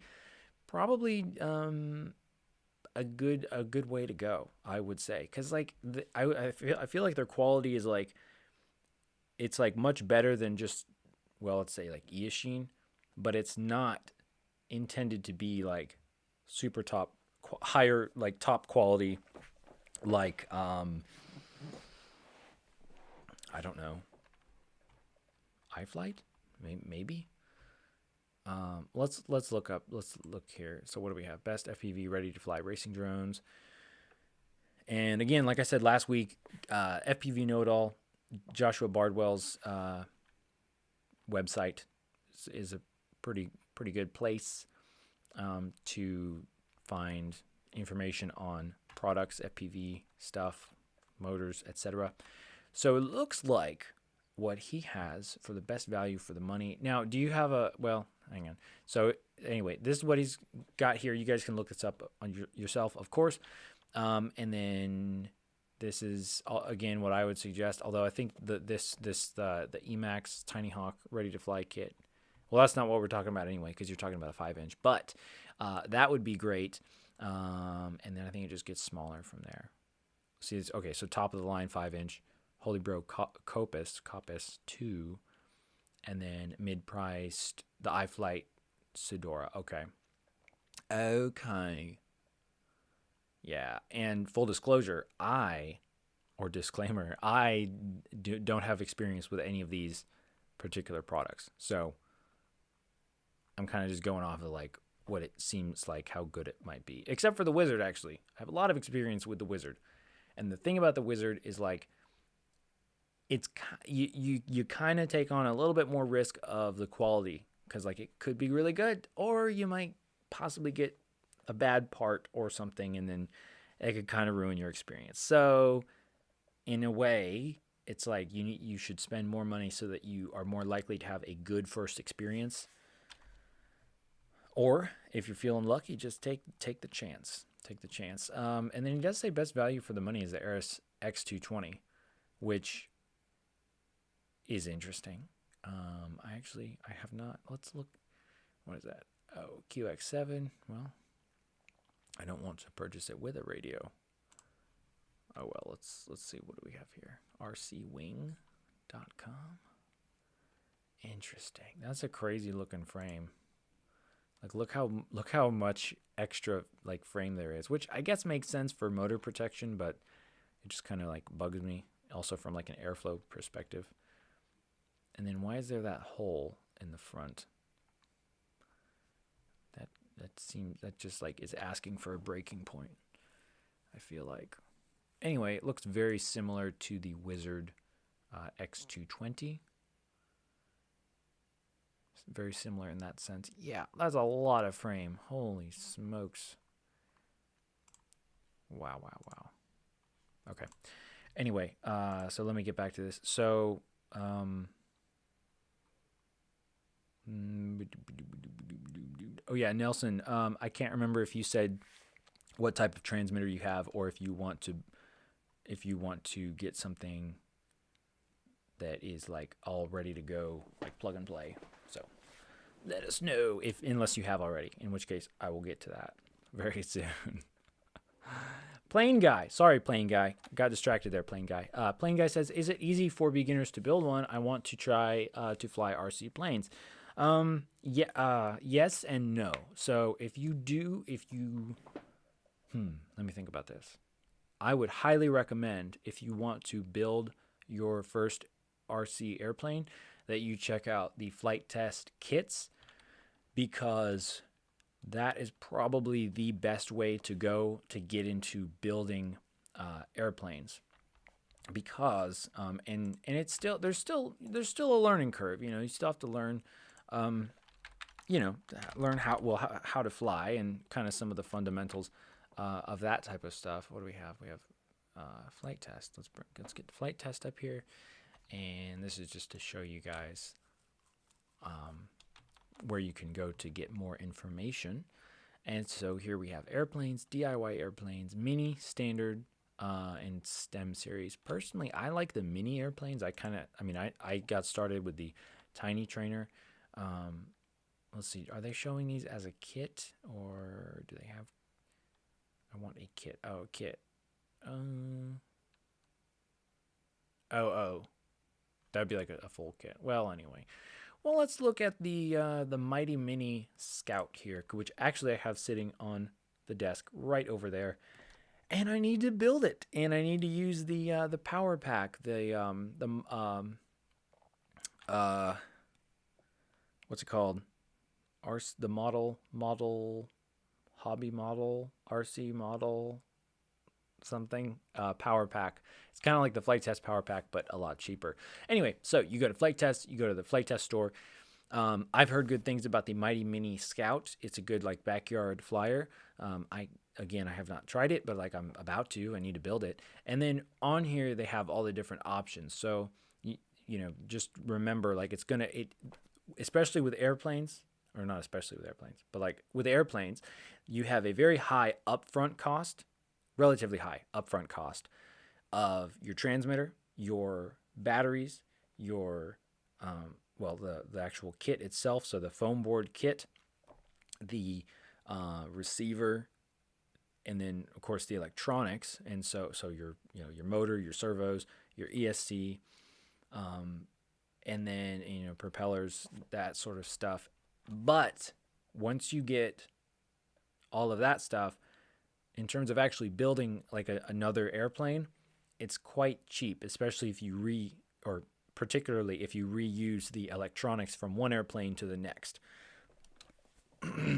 a good way to go, I would say, because like I feel like their quality is like, it's like much better than just, well, let's say like Eachine, but it's not intended to be like super top higher, like top quality, like I don't know, iFlight, maybe. Let's look here. So what do we have? Best FPV ready to fly racing drones. And again, like I said last week, FPV Know-It-All, Joshua Bardwell's website is a pretty good place to find information on products, FPV stuff, motors, etc. So it looks like what he has for the best value for the money. Now, do you have well, hang on. So anyway, this is what he's got here. You guys can look this up on yourself, of course. And then this is again what I would suggest. Although I think the Emax Tiny Hawk Ready to Fly kit. Well, that's not what we're talking about anyway, because you're talking about a 5-inch. But that would be great. And then I think it just gets smaller from there. see it's okay. So top of the line 5-inch Holybro Copus 2, and then mid priced the iFlight Sedora. Okay. Okay. Yeah, and full disclosure, disclaimer, I don't have experience with any of these particular products. So I'm kind of just going off of like what it seems like, how good it might be. Except for the Wizard, actually. I have a lot of experience with the Wizard. And the thing about the Wizard is like, it's you kind of take on a little bit more risk of the quality, because like it could be really good, or you might possibly get a bad part or something, and then it could kind of ruin your experience. So in a way, it's like you should spend more money so that you are more likely to have a good first experience. Or if you're feeling lucky, just take the chance. Take the chance. And then he does say best value for the money is the Aris X220, which is interesting. I have not. Let's look. What is that? Oh, QX7. Well, I don't want to purchase it with a radio. Oh well, let's see, what do we have here? RCwing.com. Interesting. That's a crazy looking frame. Like look how much extra like frame there is, which I guess makes sense for motor protection, but it just kind of like bugs me also from like an airflow perspective. And then why is there that hole in the front? That just like is asking for a breaking point, I feel like. Anyway, it looks very similar to the Wizard X220. It's very similar in that sense. Yeah, that's a lot of frame. Holy smokes. Wow. Okay. Anyway, so let me get back to this. So, oh yeah, Nelson, I can't remember if you said what type of transmitter you have, or if you want to get something that is like all ready to go, like plug and play. So let us know unless you have already, in which case I will get to that very soon. Plane Guy. Sorry, Plane Guy. Got distracted there, Plane Guy. Plane Guy says, is it easy for beginners to build one? I want to try to fly RC planes. Yes and no. So let me think about this. I would highly recommend, if you want to build your first RC airplane, that you check out the flight test kits, because that is probably the best way to go to get into building airplanes. Because and it's still there's still a learning curve. You still have to learn learn how to fly, and kind of some of the fundamentals of that type of stuff. What do we have? We have flight test. Let's get the flight test up here, and this is just to show you guys where you can go to get more information. And so here we have airplanes, DIY airplanes, mini, standard, and STEM series. Personally, I like the mini airplanes. I got started with the tiny trainer. Let's see, are they showing these as a kit, or do they have? I want a kit. Oh, kit. That'd be like a full kit. Well, anyway. Well, let's look at the Mighty Mini Scout here, which actually I have sitting on the desk right over there, and I need to build it, and I need to use the power pack, what's it called? The model hobby model RC model something power pack. It's kind of like the flight test power pack, but a lot cheaper. Anyway, so you go to flight test, you go to the flight test store. I've heard good things about the Mighty Mini Scout. It's a good like backyard flyer. I have not tried it, but like I'm about to. I need to build it. And then on here they have all the different options. So just remember, like especially with airplanes, or not especially with airplanes, but like with airplanes, you have a very high upfront cost, relatively high upfront cost of your transmitter, your batteries, your the actual kit itself, so the foam board kit, the receiver, and then of course the electronics, and so your your motor, your servos, your ESC, and then propellers, that sort of stuff. But once you get all of that stuff, in terms of actually building like another airplane, it's quite cheap, especially if you or particularly if you reuse the electronics from one airplane to the next.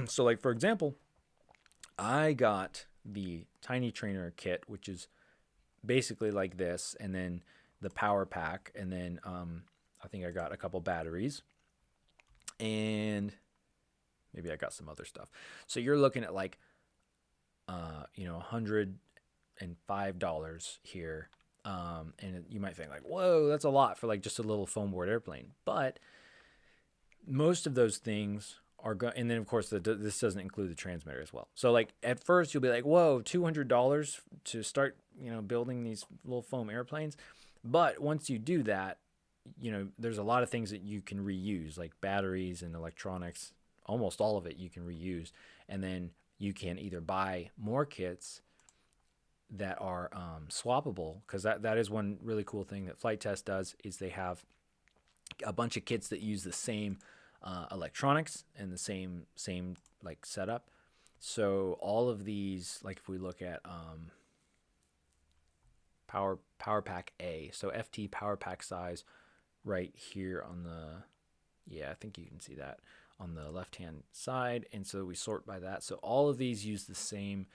So like for example, I got the Tiny Trainer kit, which is basically like this, and then the power pack, and then I think I got a couple batteries, and maybe I got some other stuff. So you're looking at like $105 here, and you might think like, whoa, that's a lot for like just a little foam board airplane. But most of those things are and then of course this doesn't include the transmitter as well. So like at first you'll be like, whoa, $200 to start building these little foam airplanes. But once you do that, there's a lot of things that you can reuse, like batteries and electronics. Almost all of it you can reuse, and then you can either buy more kits that are swappable, because that is one really cool thing that Flight Test does, is they have a bunch of kits that use the same electronics and the same like setup. So all of these, like if we look at power pack A, so FT power pack size right here on the, I think you can see that on the left hand side, and so we sort by that. So all of these use the same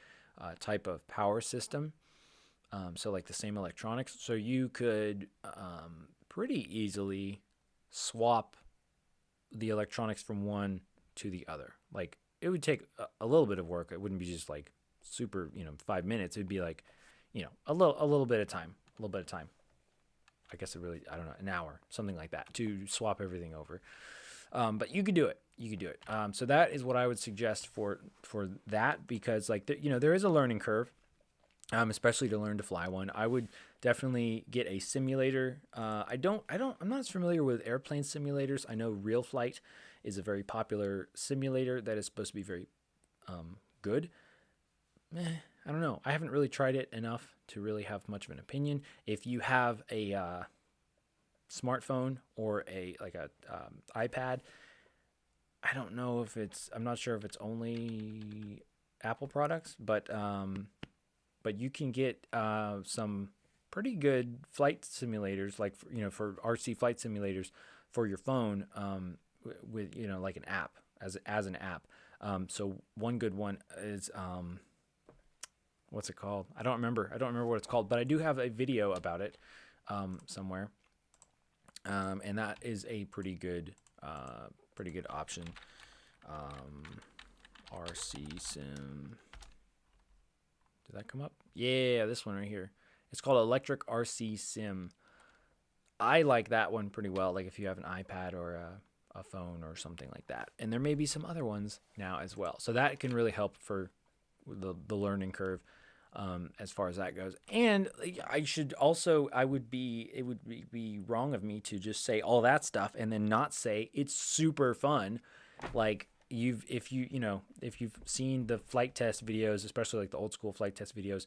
type of power system, so like the same electronics. So you could pretty easily swap the electronics from one to the other. Like it would take a little bit of work. It wouldn't be just like super 5 minutes. It'd be like a little bit of time, I guess I don't know, an hour, something like that, to swap everything over. But you could do it. So that is what I would suggest for that, because like there is a learning curve, especially to learn to fly one. I would definitely get a simulator. I'm not as familiar with airplane simulators. I know Real Flight is a very popular simulator that is supposed to be very good. I don't know. I haven't really tried it enough to really have much of an opinion. If you have a smartphone or a iPad, I don't know if I'm not sure if it's only Apple products, but you can get some pretty good flight simulators, like for RC flight simulators for your phone, with like an app, as an app. So one good one is what's it called? I don't remember what it's called, but I do have a video about it somewhere. And that is a pretty good option. RC Sim. Did that come up? Yeah, this one right here. It's called Electric RC Sim. I like that one pretty well. Like if you have an iPad or a phone or something like that. And there may be some other ones now as well. So that can really help for the learning curve. As far as that goes. And it would be wrong of me to just say all that stuff and then not say it's super fun. Like if you've seen the flight test videos, especially like the old school flight test videos,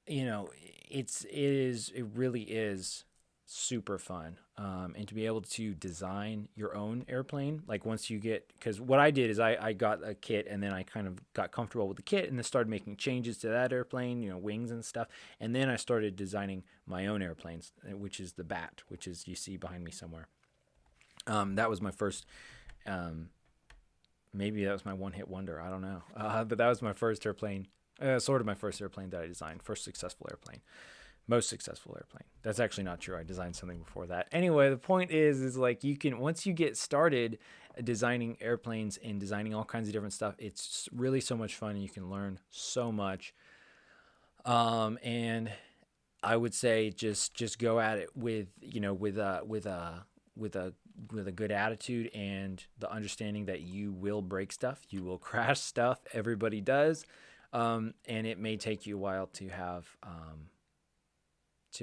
it really is super fun. And to be able to design your own airplane, like once you because what I did is I got a kit, and then I kind of got comfortable with the kit and then started making changes to that airplane, wings and stuff. And then I started designing my own airplanes, which is the Bat, which is, you see behind me somewhere. That was my first, maybe that was my one hit wonder. I don't know. But that was my first airplane, sort of my first airplane that I designed, first successful airplane. Most successful airplane. That's actually not true. I designed something before that. Anyway, the point is like once you get started designing airplanes and designing all kinds of different stuff, it's really so much fun, and you can learn so much. And I would say just go at it with a good attitude and the understanding that you will break stuff, you will crash stuff. Everybody does, and it may take you a while to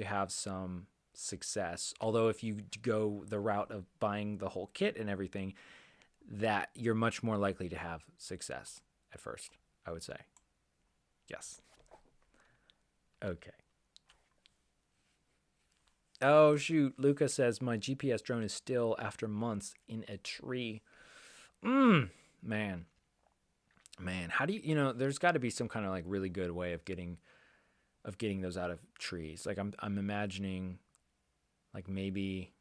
have some success. Although if you go the route of buying the whole kit and everything, that you're much more likely to have success at first, I would say. Yes. Okay. Oh, shoot. Luca says, my GPS drone is still, after months, in a tree. Man. Man, how do there's got to be some kind of like really good way of getting those out of trees. Like I'm imagining like maybe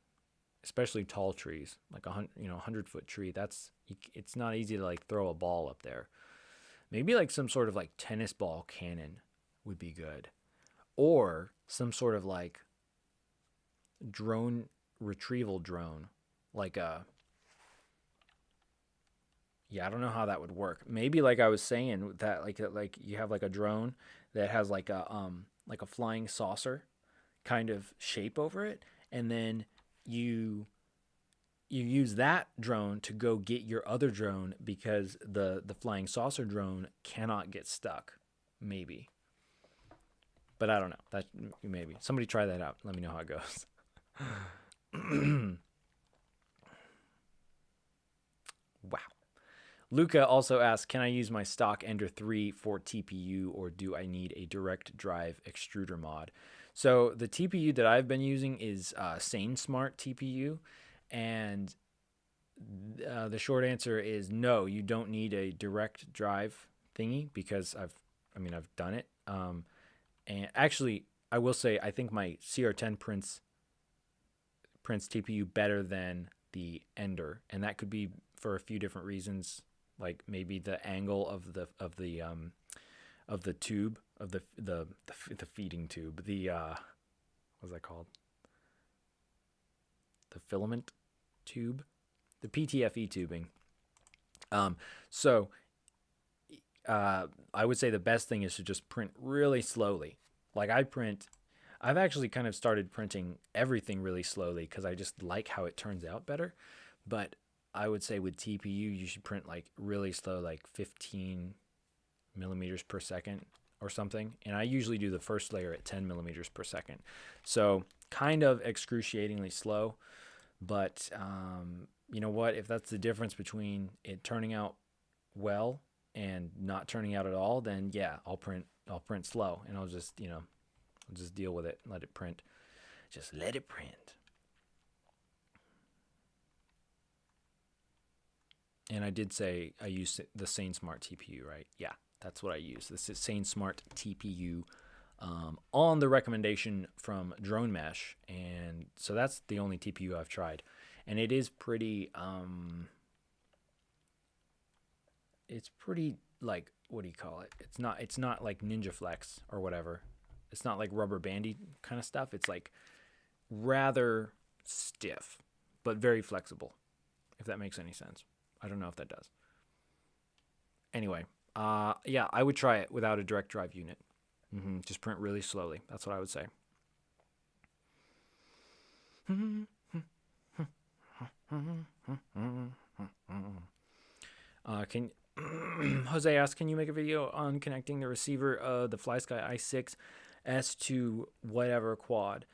especially tall trees, like 100-foot tree. It's not easy to like throw a ball up there. Maybe like some sort of like tennis ball cannon would be good. Or some sort of like drone retrieval drone, like a I don't know how that would work. Maybe like I was saying that like you have like a drone that has like a flying saucer kind of shape over it, and then you use that drone to go get your other drone because the flying saucer drone cannot get stuck. Maybe. But I don't know. That maybe. Somebody try that out. Let me know how it goes. Wow. Luca also asks, can I use my stock Ender 3 for TPU, or do I need a direct drive extruder mod? So the TPU that I've been using is SaneSmart TPU, and the short answer is no, you don't need a direct drive thingy, because I've done it. And actually, I will say I think my CR10 prints TPU better than the Ender, and that could be for a few different reasons, like maybe the angle of the tube of the feeding tube, the what's that called? The filament tube, the PTFE tubing. So I would say the best thing is to just print really slowly. Like I've actually kind of started printing everything really slowly because I just like how it turns out better. But I would say with TPU, you should print like really slow, like 15 millimeters per second or something. And I usually do the first layer at 10 millimeters per second. So kind of excruciatingly slow. But you know what? If that's the difference between it turning out well and not turning out at all, then yeah, I'll print slow, and I'll just deal with it and let it print. Just let it print. And I did say I use the SaneSmart TPU, right? Yeah, that's what I use. This is SaneSmart TPU on the recommendation from Drone Mesh, and so that's the only TPU I've tried, and it is pretty. It's pretty, like, what do you call it? It's not like Ninja Flex or whatever. It's not like rubber bandy kind of stuff. It's like rather stiff, but very flexible, if that makes any sense. I don't know if that does. Anyway, yeah, I would try it without a direct drive unit. Just print really slowly. That's what I would say. Can Jose asks, can you make a video on connecting the receiver of the FlySky i6S to whatever quad?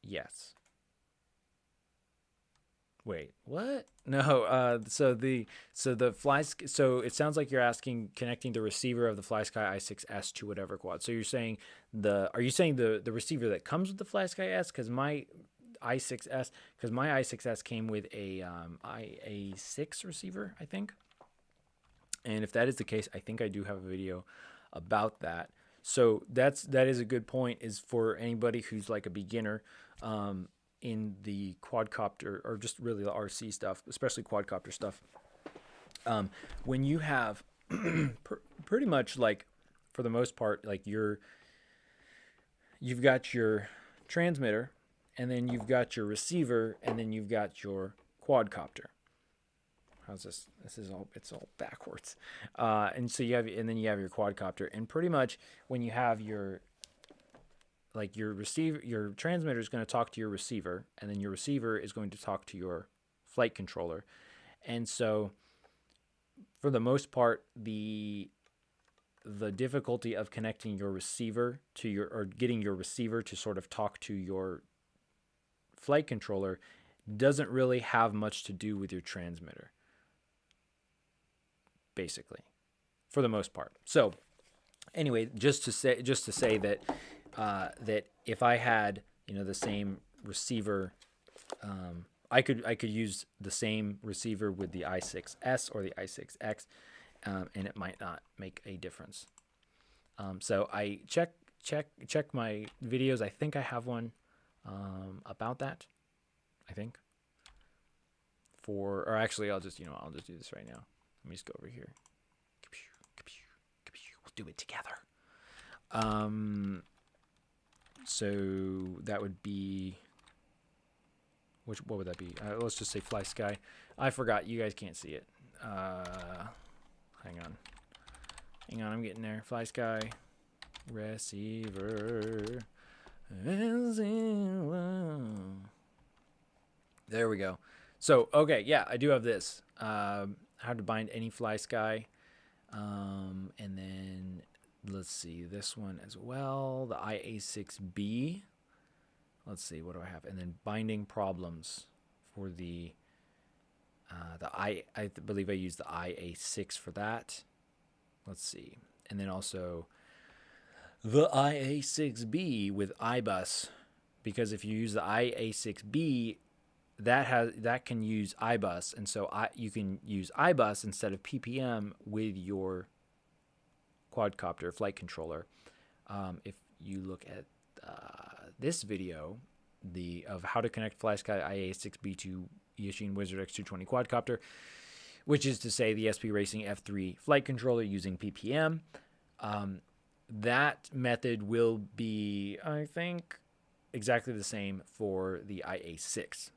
Yes. Wait, what? No. So it sounds like you're asking connecting the receiver of the FlySky i6S to whatever quad. So you're saying are you saying the receiver that comes with the FlySky S? Because my i6S came with a IA6 receiver, I think. And if that is the case, I think I do have a video about that. So that is a good point, is for anybody who's like a beginner in the quadcopter, or just really the RC stuff, especially quadcopter stuff. When you have pretty much, like, for the most part, like you've got your transmitter, and then you've got your receiver, and then you've got your quadcopter. How's this? It's all backwards. And then you have your quadcopter, and pretty much when you have your receiver, your transmitter is going to talk to your receiver, and then your receiver is going to talk to your flight controller. And so for the most part, the difficulty of connecting your receiver to or getting your receiver to sort of talk to your flight controller doesn't really have much to do with your transmitter, basically, for the most part. So anyway, just to say that that if I had, you know, the same receiver, I could use the same receiver with the i6s or the i6x, and it might not make a difference. So I check my videos. I think I have one about that. I think. Or actually, I'll just do this right now. Let me just go over here. We'll do it together. So that would be, what would that be? Let's just say Fly Sky. I forgot. You guys can't see it. Hang on. I'm getting there. Fly Sky. Receiver. There we go. So, okay, yeah, I do have this. How to bind any Fly Sky. And then, let's see, this one as well. The IA6B. Let's see, what do I have? And then binding problems for the I believe I used the IA6 for that. Let's see. And then also the IA6B with iBus, because if you use the IA6B, that can use iBus, and so you can use iBus instead of PPM with your quadcopter flight controller. If you look at this video, of how to connect FlySky IA6B to Yashin Wizard X220 quadcopter, which is to say the SP Racing F3 flight controller using PPM, that method will be, I think, exactly the same for the IA6,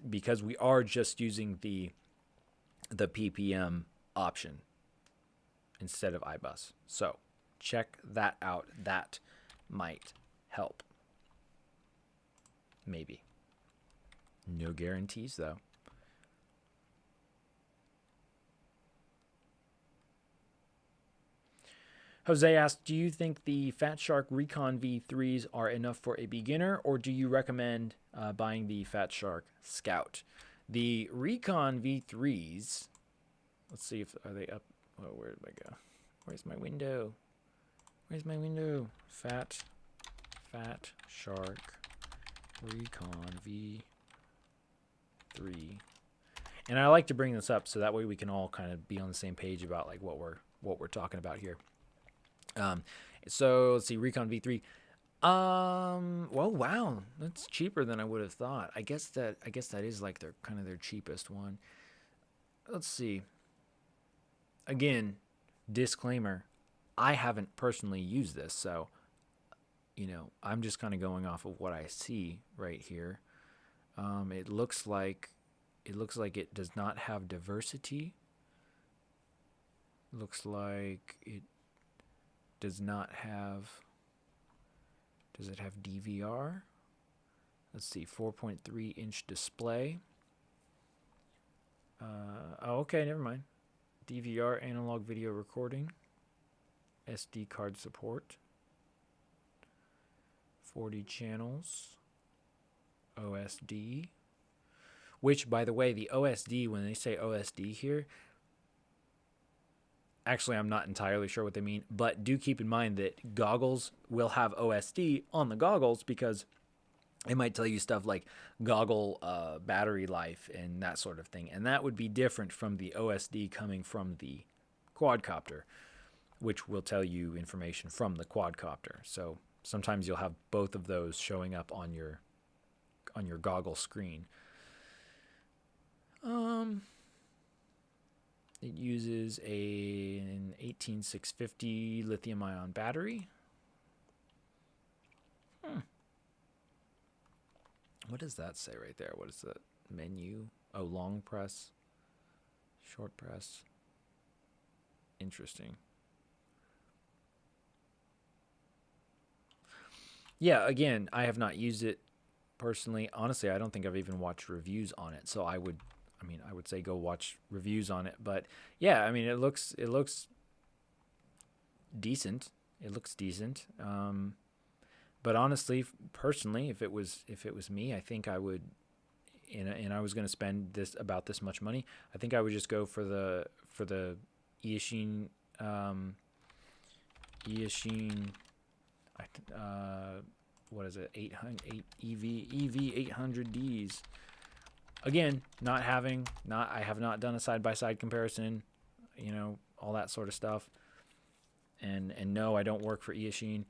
because we are just using the PPM option instead of iBus. So check that out. That might help. Maybe. No guarantees, though. Jose asked, do you think the Fat Shark Recon V3s are enough for a beginner, or do you recommend buying the Fat Shark Scout? The Recon V3s, let's see if, are they up? Oh, where did I go? Where's my window? Fat Shark Recon V3. And I like to bring this up so that way we can all kind of be on the same page about like what we're talking about here. So let's see, Recon V3. Well, wow, that's cheaper than I would have thought. I guess that is like their cheapest one. Let's see. Again, disclaimer, I haven't personally used this, so I'm just kind of going off of what I see right here. It looks like it does not have diversity. Looks like it does not have. Does it have DVR? Let's see, 4.3 inch display. Oh, okay, never mind. DVR, analog video recording. SD card support. 40 channels. OSD. Which, by the way, the OSD, when they say OSD here, actually, I'm not entirely sure what they mean, but do keep in mind that goggles will have OSD on the goggles because it might tell you stuff like goggle battery life and that sort of thing. And that would be different from the OSD coming from the quadcopter, which will tell you information from the quadcopter. So sometimes you'll have both of those showing up on your goggle screen. It uses an 18650 lithium-ion battery. What does that say right there? What is the menu? Oh, long press, short press. Interesting. Yeah, again, I have not used it personally. Honestly, I don't think I've even watched reviews on it. So I would say go watch reviews on it. But yeah, I mean, it looks decent. It looks decent. But honestly, personally, if it was me, I think I would, and I was going to spend about this much money, I think I would just go for the Eachine what is it, 800 EV 800Ds. Again, I have not done a side-by-side comparison, all that sort of stuff. And no, I don't work for Eachine.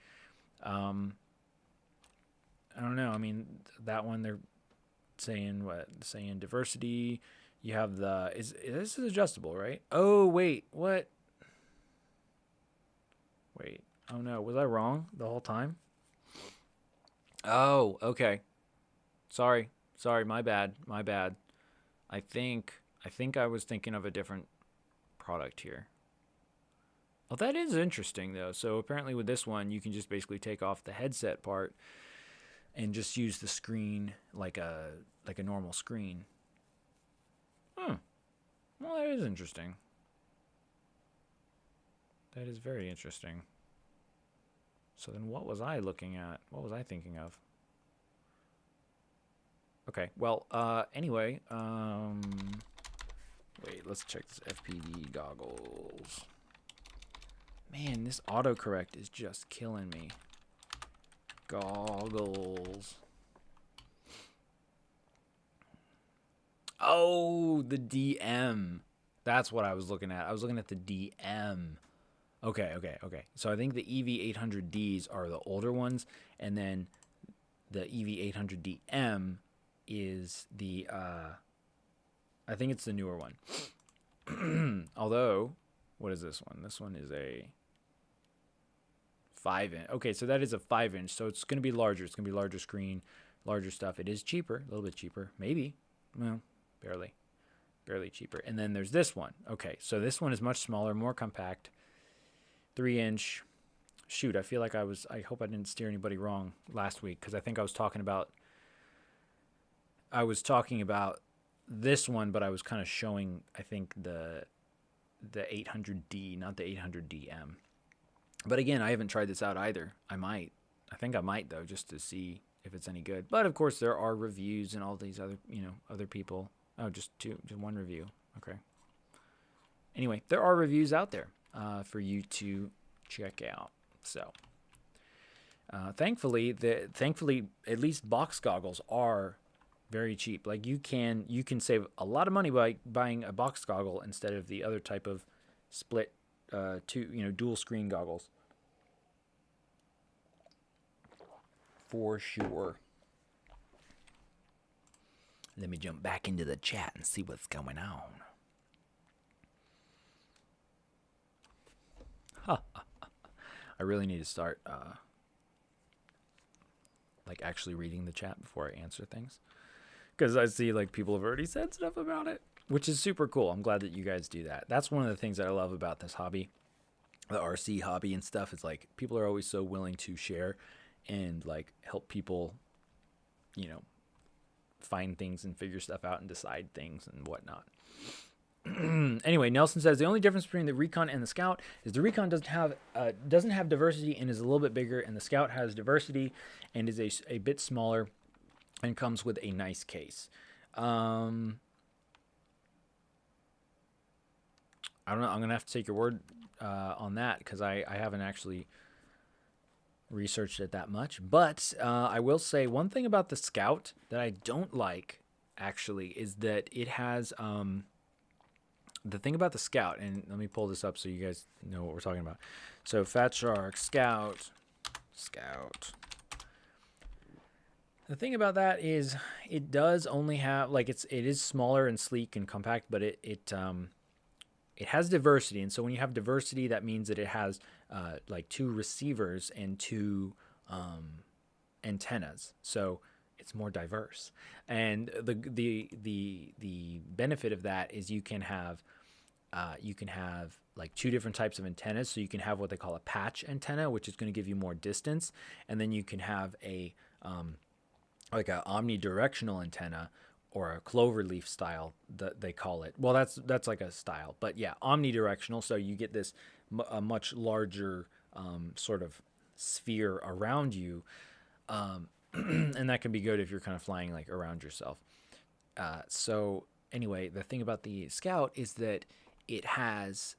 I don't know. I mean, that one they're saying diversity. You have this is adjustable, right? Oh, wait, what? Wait, oh no, was I wrong the whole time? Oh, okay. Sorry, my bad. I think I was thinking of a different product here. Well, that is interesting though. So apparently with this one, you can just basically take off the headset part and just use the screen like a normal screen. Well, that is interesting. That is very interesting. So then what was I looking at? What was I thinking of? Okay, well, anyway, wait, let's check this FPV goggles. Man, this autocorrect is just killing me. Goggles. Oh, the DM. That's what I was looking at. I was looking at the DM. Okay. So I think the EV800Ds are the older ones, and then the EV800DM is the, I think it's the newer one. Although, what is this one? This one is a 5-inch. Okay, so that is a 5-inch, so it's going to be larger. It's going to be larger screen, larger stuff. It is cheaper, a little bit cheaper, maybe. Well, barely cheaper. And then there's this one. Okay, so this one is much smaller, more compact, 3-inch. Shoot, I feel like I hope I didn't steer anybody wrong last week, because I think I was talking about this one, but I was kind of showing, I think, the 800D, not the 800DM. But again, I haven't tried this out either. I think I might though, just to see if it's any good. But of course, there are reviews and all these other, other people. Oh, just one review. Okay. Anyway, there are reviews out there for you to check out. So, thankfully, at least box goggles are very cheap. Like you can save a lot of money by buying a box goggle instead of the other type of split dual screen goggles. For sure. Let me jump back into the chat and see what's going on. I really need to start like actually reading the chat before I answer things, because I see like people have already said stuff about it, which is super cool. I'm glad that you guys do that. That's one of the things that I love about this hobby, the RC hobby and stuff. Is like people are always so willing to share and like help people, find things and figure stuff out and decide things and whatnot. Anyway, Nelson says the only difference between the Recon and the Scout is the Recon doesn't have diversity and is a little bit bigger, and the Scout has diversity and is a bit smaller and comes with a nice case. I don't know. I'm gonna have to take your word on that, because I haven't actually researched it that much. But I will say one thing about the Scout that I don't like actually is that it has the thing about the Scout, and let me pull this up so you guys know what we're talking about. So Fat Shark, Scout. The thing about that is it does only have, like, it is smaller and sleek and compact, but it has diversity. And so when you have diversity, that means that it has like 2 receivers and 2 antennas. So it's more diverse. And the benefit of that is you can have like 2 different types of antennas. So you can have what they call a patch antenna, which is going to give you more distance, and then you can have a like a omnidirectional antenna, or a cloverleaf style that they call it. Well, that's like a style, but yeah, omnidirectional. So you get this a much larger sort of sphere around you, and that can be good if you're kind of flying like around yourself. So anyway, the thing about the Scout is that it has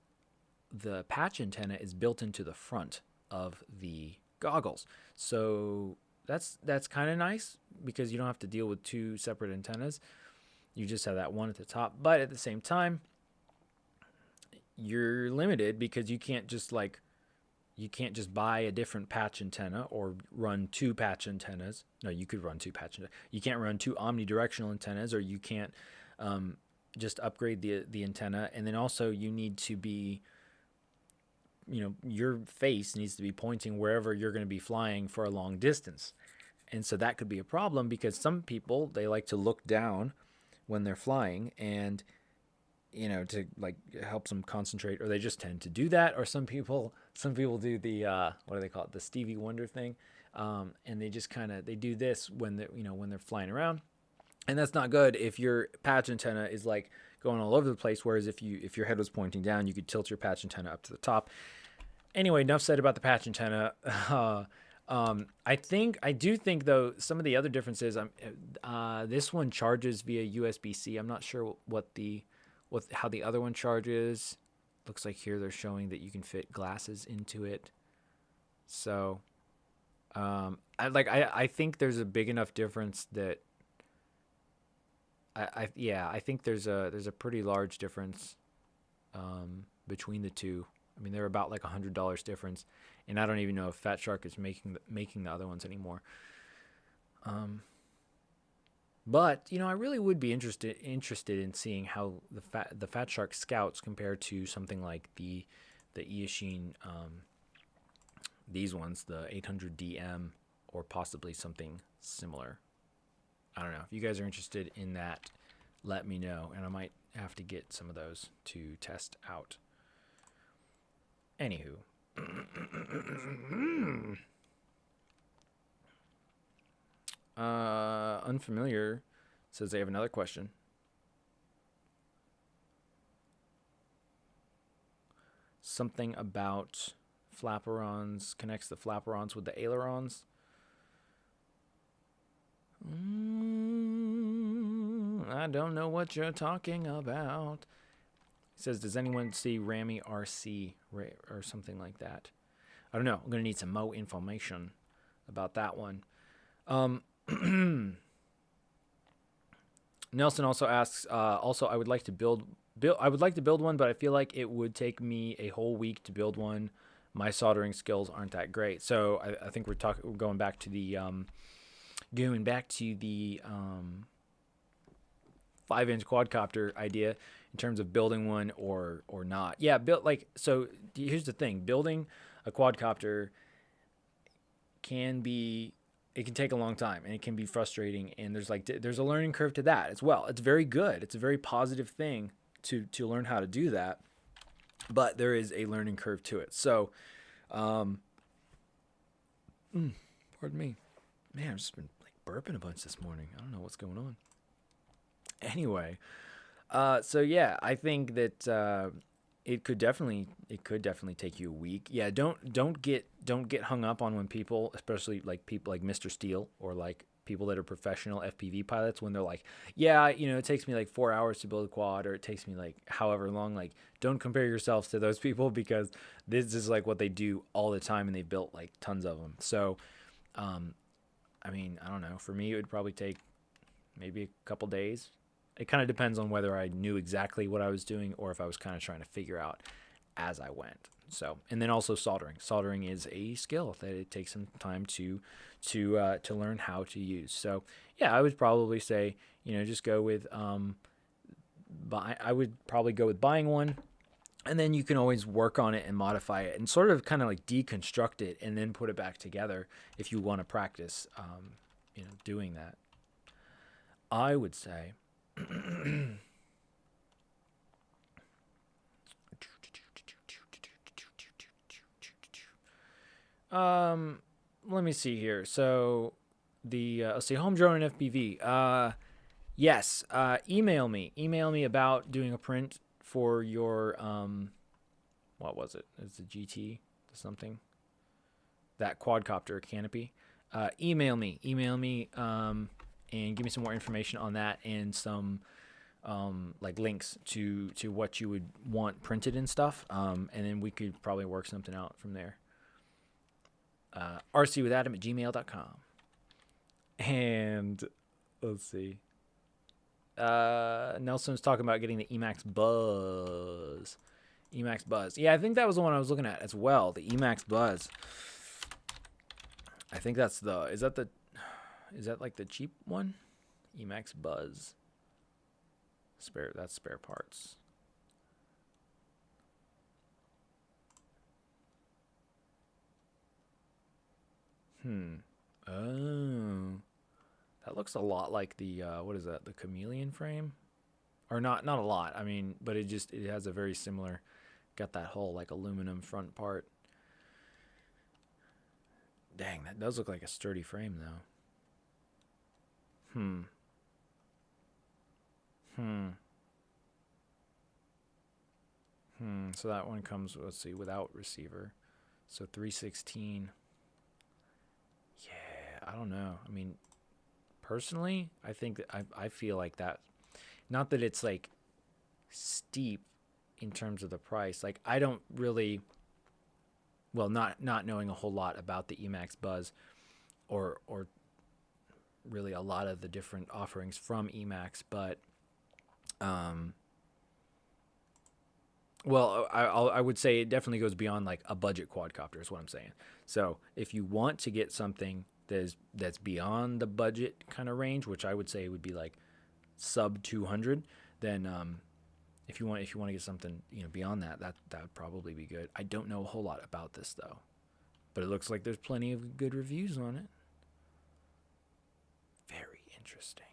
the patch antenna is built into the front of the goggles. So that's kind of nice because you don't have to deal with two separate antennas. You just have that one at the top. But at the same time, you're limited because you can't just buy a different patch antenna or run two patch antennas. No, you could run two patch antennas. You can't run two omnidirectional antennas, or you can't just upgrade the antenna. And then also you need to be, your face needs to be pointing wherever you're going to be flying for a long distance. And so that could be a problem because some people, they like to look down when they're flying and, to like helps them concentrate, or they just tend to do that. Or some people do the, what do they call it? The Stevie Wonder thing. And they just they do this when they're flying around. And that's not good if your patch antenna is like going all over the place. Whereas if your head was pointing down, you could tilt your patch antenna up to the top. Anyway, enough said about the patch antenna. I do think though some of the other differences. This one charges via USB-C. I'm not sure how the other one charges. Looks like here they're showing that you can fit glasses into it. So, I think there's a big enough difference that I think there's a pretty large difference between the two. I mean, they're about like $100 difference, and I don't even know if Fat Shark is making the other ones anymore. But I really would be interested in seeing how the Fat Shark Scouts compare to something like the Eachine, these ones, the 800DM, or possibly something similar. I don't know. If you guys are interested in that, let me know, and I might have to get some of those to test out. Anywho. Unfamiliar says they have another question. Something about flaperons, connects the flaperons with the ailerons. I don't know what you're talking about. He says, does anyone see Rami RC or something like that? I don't know. I'm going to need some more information about that one. Nelson also asks, I would like to build one, but I feel like it would take me a whole week to build one. My soldering skills aren't that great. So I think we're going back to the 5-inch quadcopter idea in terms of building one or not. Yeah, so here's the thing. Building a quadcopter can take a long time, and it can be frustrating, and there's a learning curve to that as well. It's very good. It's a very positive thing to learn how to do that, but there is a learning curve to it. So, pardon me. Man, I've just been burping a bunch this morning. I don't know what's going on. Anyway, so yeah, I think that it could definitely take you a week. Yeah, don't get hung up on when people, especially people like Mr. Steele or people that are professional FPV pilots, when they're like, yeah, it takes me 4 hours to build a quad, or it takes me however long. Don't compare yourselves to those people, because this is what they do all the time, and they built tons of them. So, I mean, I don't know. For me, it would probably take maybe a couple days. It kind of depends on whether I knew exactly what I was doing or if I was kind of trying to figure out as I went. So, and then also soldering. Soldering is a skill that it takes some time to learn how to use. So, yeah, I would probably say, just go with I would probably go with buying one, and then you can always work on it and modify it and sort of kind of deconstruct it and then put it back together if you want to practice doing that. I would say let me see here. So let's see, home drone and FPV. Yes. Email me about doing a print for your what was it? It's a GT something. That quadcopter canopy. Email me. and give me some more information on that and some like links to what you would want printed and stuff. And then we could probably work something out from there. RCwithAdam@gmail.com. And let's see. Nelson's talking about getting the Emacs Buzz. Emacs Buzz. Yeah, I think that was the one I was looking at as well. The Emacs Buzz. I think that's is that like the cheap one? Emacs Buzz. That's spare parts. Oh. That looks a lot like the what is that? The chameleon frame? Or not a lot. I mean, but it has a very similar, got that whole like aluminum front part. Dang, that does look like a sturdy frame though. So that one comes, let's see, without receiver. So 316. Yeah, I don't know. I mean, personally, I think that I feel like that. Not that it's like steep in terms of the price. Like I don't really, well, not knowing a whole lot about the Emacs Buzz, or really a lot of the different offerings from Emacs, but well, I would say it definitely goes beyond like a budget quadcopter is what I'm saying. So if you want to get something that's beyond the budget kind of range, which I would say would be like sub 200, then if you want to get something beyond that would probably be good. I don't know a whole lot about this though, but it looks like there's plenty of good reviews on it. Very interesting.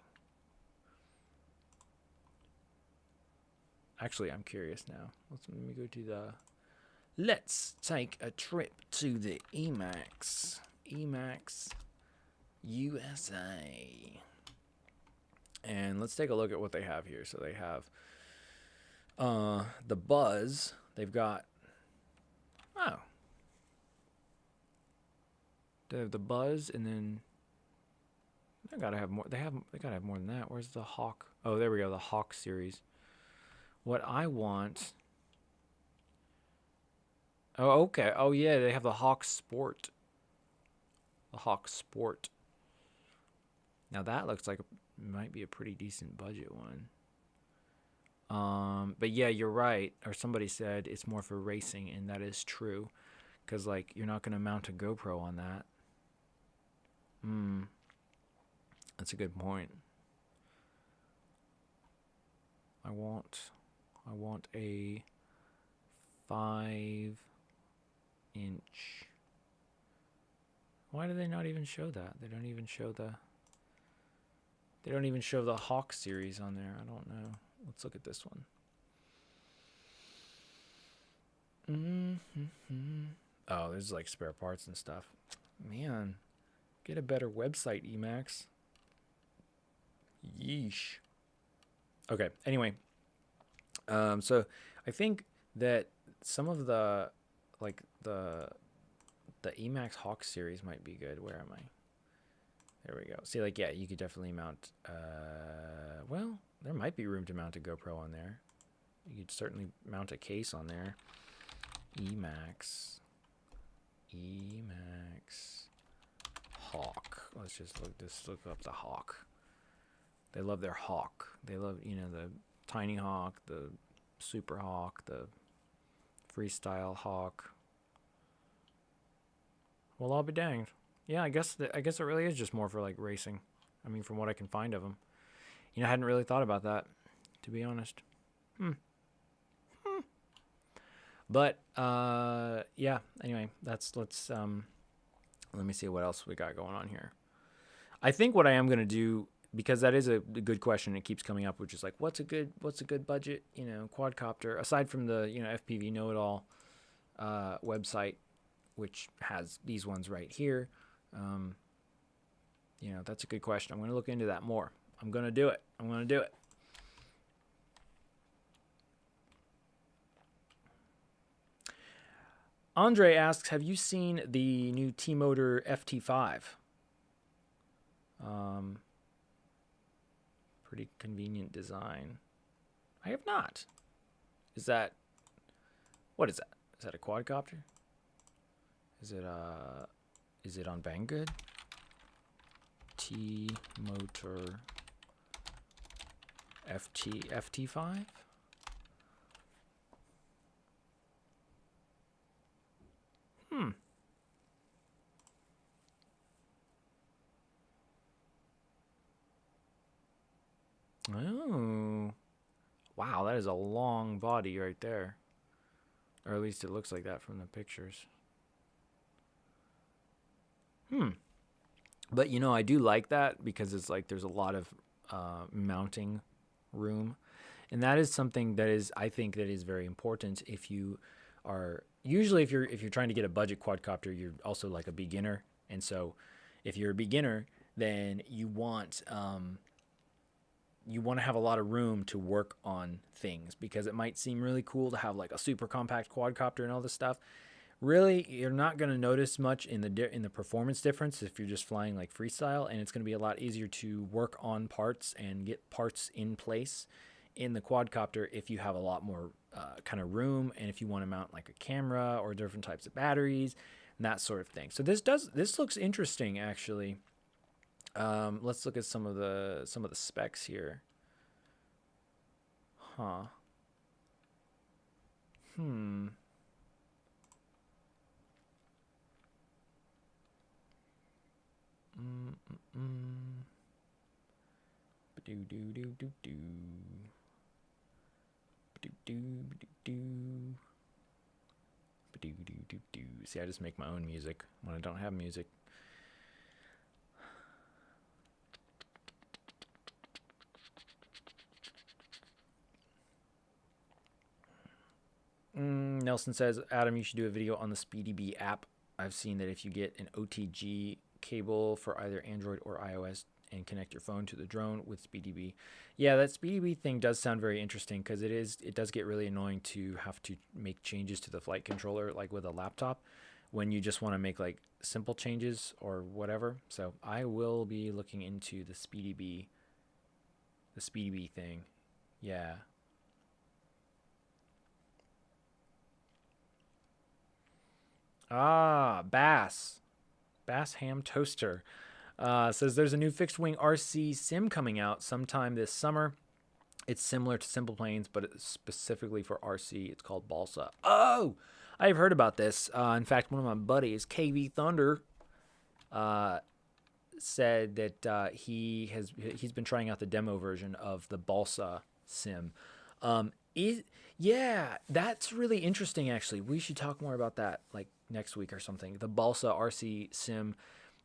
Actually, I'm curious now. Let me go to let's take a trip to the Emacs USA. And let's take a look at what they have here. So they have the Buzz. They've got, they have the Buzz, and then they gotta have more. They gotta have more than that. Where's the Hawk? Oh, there we go. The Hawk series. What I want. Oh, okay. Oh, yeah. They have the Hawk Sport. The Hawk Sport. Now that looks like might be a pretty decent budget one. But yeah, you're right. Or somebody said it's more for racing, and that is true, because like you're not gonna mount a GoPro on that. That's a good point. I want a 5-inch. Why do they not even show that? They don't even show the Hawk series on there. I don't know. Let's look at this one. Oh, there's like spare parts and stuff. Man, get a better website, Emacs. Yeesh. Okay, anyway. So I think that some of the Emacs Hawk series might be good. Where am I? There we go. See, like, yeah, you could definitely mount, well, there might be room to mount a GoPro on there. You could certainly mount a case on there. Emacs Hawk. Let's just look up the Hawk. They love their Hawk. They love, the Tiny Hawk, the Super Hawk, the Freestyle Hawk. Well, I'll be danged. Yeah, I guess it really is just more for like racing. I mean, from what I can find of them. I hadn't really thought about that, to be honest. But yeah. Anyway, let's let me see what else we got going on here. I think what I am gonna do, because that is a good question, it keeps coming up, which is like, what's a good budget, quadcopter, aside from the FPV Know-It-All website, which has these ones right here. That's a good question. I'm going to look into that more. I'm going to do it. Andre asks, have you seen the new T-Motor FT5? Pretty convenient design. I have not. Is that... What is that? Is that a quadcopter? Is it on Banggood? T-Motor FT5? Oh. Wow, that is a long body right there. Or at least it looks like that from the pictures. But you know, I do like that because it's like there's a lot of mounting room. And that is something that is, I think, that is very important if you are, usually if you're trying to get a budget quadcopter, you're also like a beginner. And so if you're a beginner, then you want to have a lot of room to work on things, because it might seem really cool to have like a super compact quadcopter and all this stuff. Really, you're not going to notice much in the performance difference if you're just flying like freestyle, and it's going to be a lot easier to work on parts and get parts in place in the quadcopter if you have a lot more kind of room, and if you want to mount like a camera or different types of batteries and that sort of thing. So this looks interesting actually. Let's look at some of the specs here. Huh. See, I just make my own music when I don't have music. Nelson says, Adam, you should do a video on the SpeedyBee app. I've seen that if you get an OTG cable for either Android or iOS and connect your phone to the drone with SpeedyBee. Yeah, that SpeedyBee thing does sound very interesting, because it does get really annoying to have to make changes to the flight controller like with a laptop when you just want to make like simple changes or whatever. So I will be looking into the SpeedyBee thing. Yeah. Bass Ham Toaster says there's a new fixed wing RC sim coming out sometime this summer. It's similar to Simple Planes, but it's specifically for RC. It's called Balsa. Oh, I've heard about this. In fact, one of my buddies, KV Thunder, said that he's been trying out the demo version of the Balsa sim. Yeah, that's really interesting. Actually, we should talk more about that like next week or something. The Balsa RC sim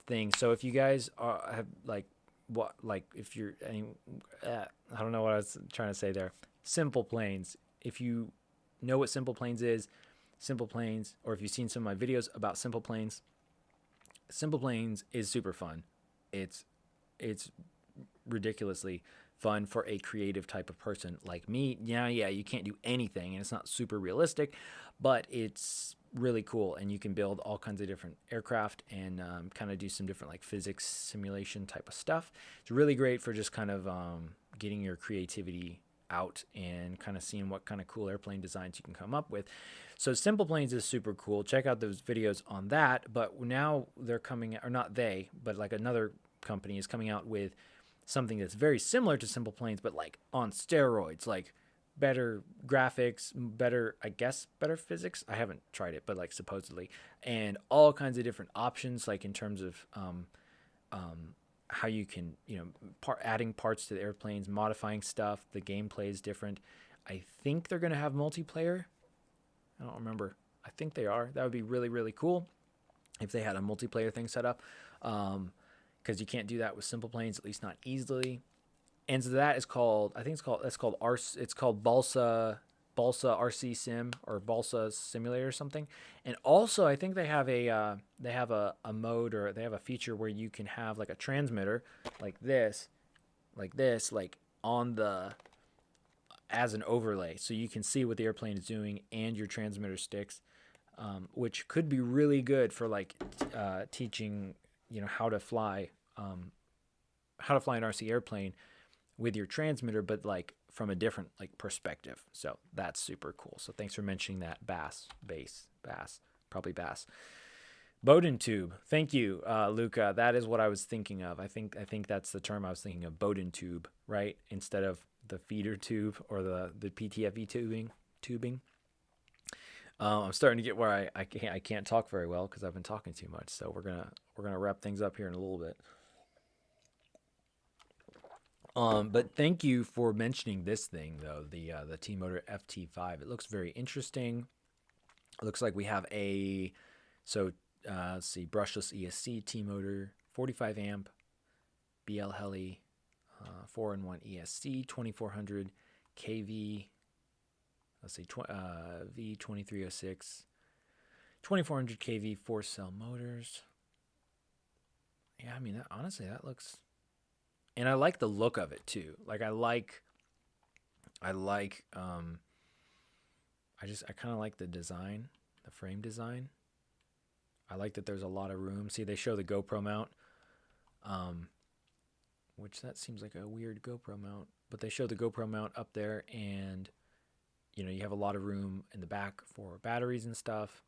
thing. So if you guys have if you're I don't know what I was trying to say there. Simple Planes. If you know what Simple Planes is, or if you've seen some of my videos about Simple Planes is super fun. It's ridiculously fun for a creative type of person like me. Yeah, you can't do anything, and it's not super realistic, but it's really cool, and you can build all kinds of different aircraft and kind of do some different like physics simulation type of stuff. It's really great for just kind of getting your creativity out and kind of seeing what kind of cool airplane designs you can come up with. So Simple Planes is super cool. Check out those videos on that. But now they're coming, or not they, but like another company is coming out with something that's very similar to Simple Planes, but like on steroids, like better graphics, better physics. I haven't tried it, but like supposedly, and all kinds of different options, like in terms of how you can, adding parts to the airplanes, modifying stuff. The gameplay is different. I think they're going to have multiplayer. I don't remember. I think they are. That would be really, really cool if they had a multiplayer thing set up, because you can't do that with Simple Planes, at least not easily. And so that is called, it's called Balsa RC Sim, or Balsa Simulator or something. And also, I think they have a mode, or they have a feature where you can have like a transmitter like this on the, as an overlay, so you can see what the airplane is doing and your transmitter sticks, which could be really good for like teaching how to fly an RC airplane with your transmitter, but like from a different like perspective. So that's super cool. So thanks for mentioning that. Bass, probably bass. Bowden tube. Thank you, Luca. That is what I was thinking of. I think that's the term I was thinking of. Bowden tube, right? Instead of the feeder tube or the PTFE tubing. I'm starting to get where I can't talk very well because I've been talking too much. So we're gonna wrap things up here in a little bit. But thank you for mentioning this thing though, the T-Motor FT5. It looks very interesting. It looks like we have let's see, brushless ESC T-Motor, 45 amp, BL Heli, 4-in-1 ESC, 2400 kV. Let's see, V2306, 2400 kV 4-cell motors. Yeah, I mean, honestly, that looks, and I like the look of it too. Like I kind of like the design, the frame design. I like that there's a lot of room. See, they show the GoPro mount, which that seems like a weird GoPro mount, but they show the GoPro mount up there, and you know, you have a lot of room in the back for batteries and stuff.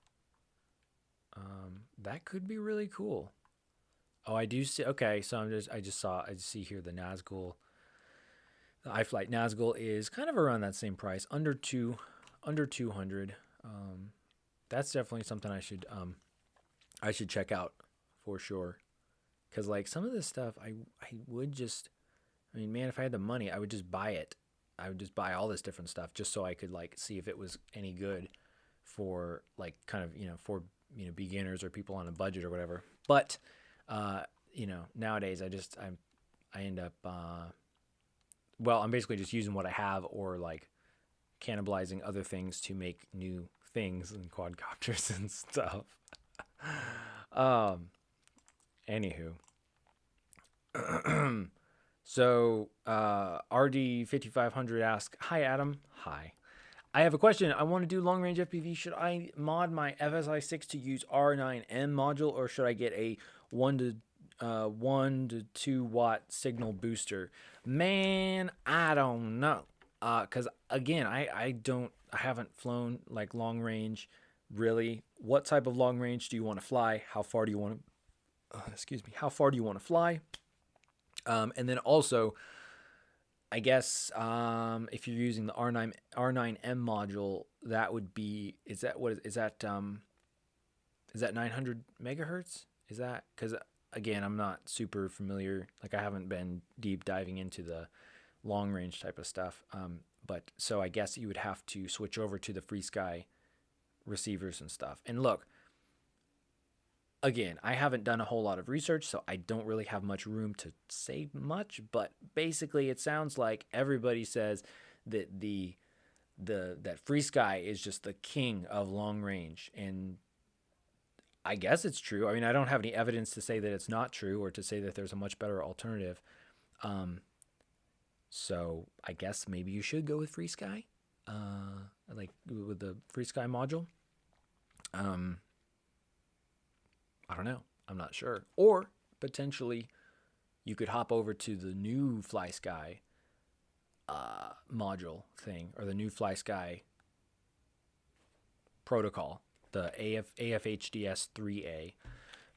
That could be really cool. Oh, I do see. Okay, so I see here the Nazgul. The iFlight Nazgul is kind of around that same price, under 200. That's definitely something I should check out for sure. Cause like some of this stuff, I mean, man, if I had the money, I would just buy it. I would just buy all this different stuff just so I could like see if it was any good for like kind of, for, beginners or people on a budget or whatever. But, nowadays I end up, I'm basically just using what I have or like cannibalizing other things to make new things and quadcopters and stuff. Anywho. So, RD5500 asks, "Hi Adam, hi. I have a question. I want to do long range FPV. Should I mod my FSI6 to use R9M module, or should I get a 1 to 2 watt signal booster?" Man, I don't know. Cause again, I haven't flown like long range really. What type of long range do you want to fly? How far do you want to, how far do you want to fly? And then also, I guess if you're using the R9M module, that would be, is that 900 megahertz? Is that, because again, I'm not super familiar. Like I haven't been deep diving into the long range type of stuff. But so I guess you would have to switch over to the FreeSky receivers and stuff. And look, again, I haven't done a whole lot of research, so I don't really have much room to say much, but basically it sounds like everybody says that that FreeSky is just the king of long range, and I guess it's true. I mean, I don't have any evidence to say that it's not true or to say that there's a much better alternative. So I guess maybe you should go with FreeSky, like with the FreeSky module. I don't know. I'm not sure. Or potentially you could hop over to the new FlySky module thing, or the new FlySky protocol, the AFHDS 3A.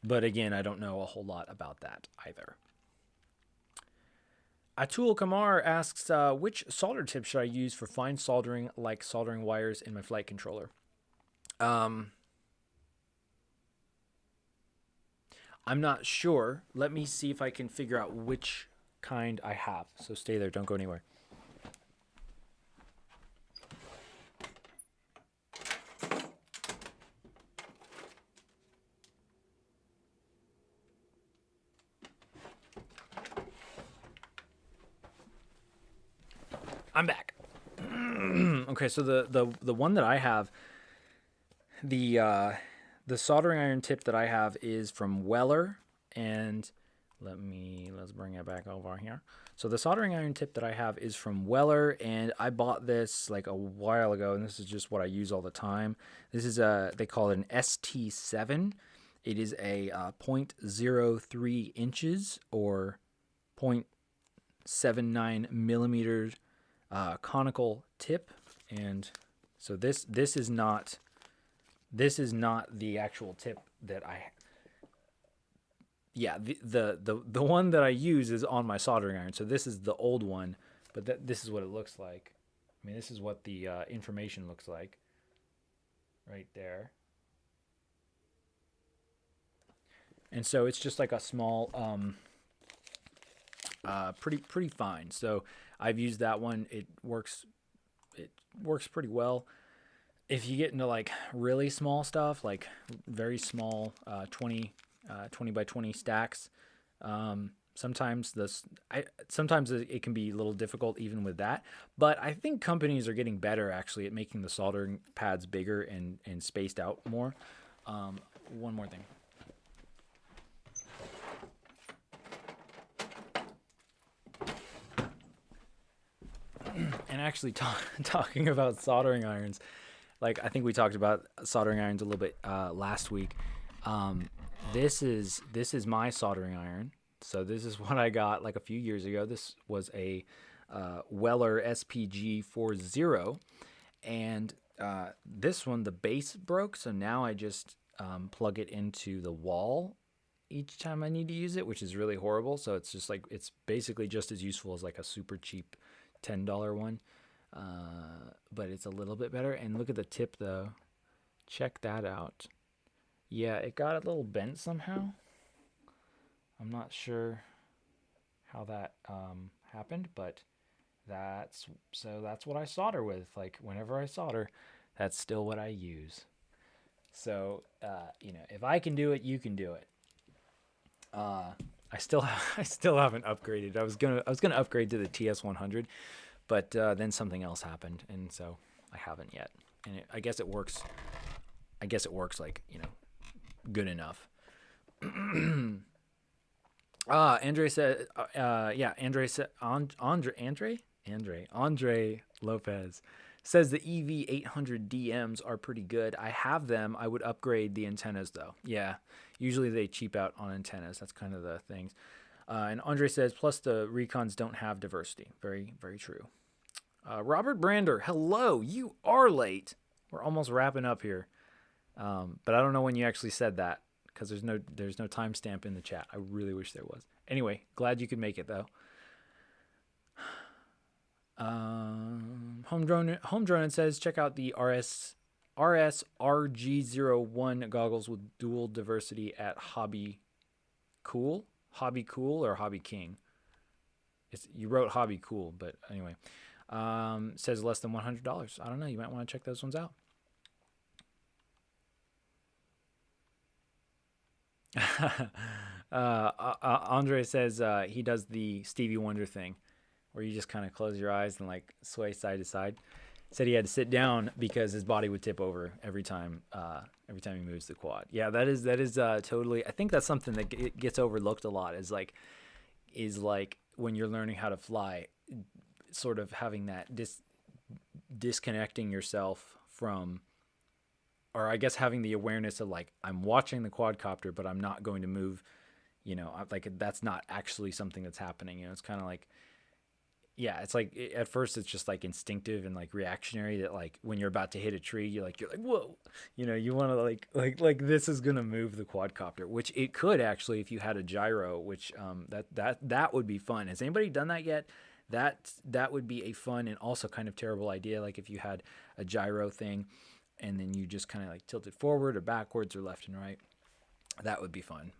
But again, I don't know a whole lot about that either. Atul Kamar asks, which solder tip should I use for fine soldering, like soldering wires in my flight controller? I'm not sure. Let me see if I can figure out which kind I have. So stay there. Don't go anywhere. I'm back. Okay, so the one that I have, the soldering iron tip that I have is from Weller, and let's bring it back over here. So the soldering iron tip that I have is from Weller, and I bought this like a while ago, and this is just what I use all the time. This is they call it an ST7. It is a 0.03 inches or 0.79 millimeters conical tip, and so this is not the actual tip that I. Yeah, the one that I use is on my soldering iron. So this is the old one, but this is what it looks like. I mean, this is what the information looks like right there. And so it's just like a small, pretty fine. So I've used that one. It works pretty well. If you get into like really small stuff, like very small 20 by 20 stacks, sometimes it can be a little difficult even with that. But I think companies are getting better actually at making the soldering pads bigger and spaced out more. One more thing. And actually talking about soldering irons, like I think we talked about soldering irons a little bit last week. This is my soldering iron. So this is what I got like a few years ago. This was a Weller SPG 40, and this one, the base broke, so now I just plug it into the wall each time I need to use it, which is really horrible. So it's just like, it's basically just as useful as like a super cheap $10 one, but it's a little bit better. And look at the tip though. Check that out. Yeah, it got a little bent somehow. I'm not sure how that happened, but that's what I solder with. Like whenever I solder, that's still what I use. So if I can do it, you can do it. I still haven't upgraded. I was gonna upgrade to the TS100, but then something else happened, and so I haven't yet. And I guess it works. I guess it works like good enough. Andre said, Andre Lopez says the EV800 DMs are pretty good. I have them. I would upgrade the antennas though. Yeah, usually they cheap out on antennas. That's kind of the things. And Andre says, plus the Recons don't have diversity. Very, very true. Robert Brander, hello. You are late. We're almost wrapping up here. But I don't know when you actually said that, because there's no timestamp in the chat. I really wish there was. Anyway, glad you could make it though. Home drone says check out the RG01 goggles with dual diversity at Hobby Cool or Hobby King. You wrote Hobby Cool, but anyway, says less than $100. I don't know. You might want to check those ones out. Andre says he does the Stevie Wonder thing, where you just kind of close your eyes and like sway side to side. Said he had to sit down because his body would tip over every time he moves the quad. Yeah, that is totally. I think that's something that gets overlooked a lot. Is like when you're learning how to fly, sort of having that disconnecting yourself from, or I guess having the awareness of like, I'm watching the quadcopter, but I'm not going to move. Like that's not actually something that's happening. It's kind of like. Yeah, it's like at first it's just like instinctive and like reactionary, that like when you're about to hit a tree, you're like whoa, you want to like this is gonna move the quadcopter, which it could actually if you had a gyro, which that would be fun. Has anybody done that yet? That would be a fun and also kind of terrible idea. Like if you had a gyro thing, and then you just kind of like tilt it forward or backwards or left and right, that would be fun.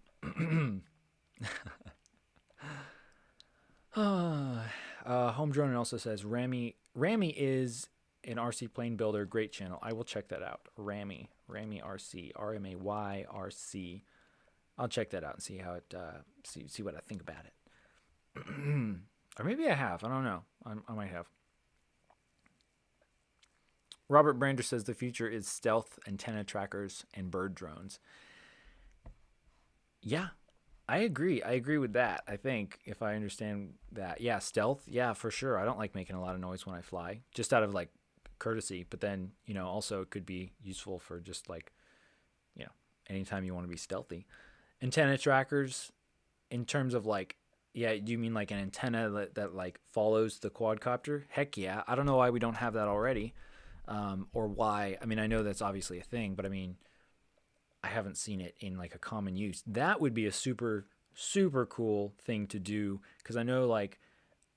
Home Drone also says Rami is an RC plane builder. Great channel. I will check that out. Rami RC, RMAY RC. I'll check that out and see how it see what I think about it. Or maybe I have. I don't know. I might have. Robert Brander says the future is stealth, antenna trackers, and bird drones. Yeah. I agree with that. I think if I understand that, yeah, stealth, yeah, for sure. I don't like making a lot of noise when I fly, just out of like courtesy. But then, also it could be useful for just like, anytime you want to be stealthy. Antenna trackers, in terms of like Yeah, do you mean like an antenna that like follows the quadcopter? Heck yeah. I don't know why we don't have that already. Or why. I mean, I know that's obviously a thing, but I mean, I haven't seen it in like a common use. That would be a super cool thing to do because I know like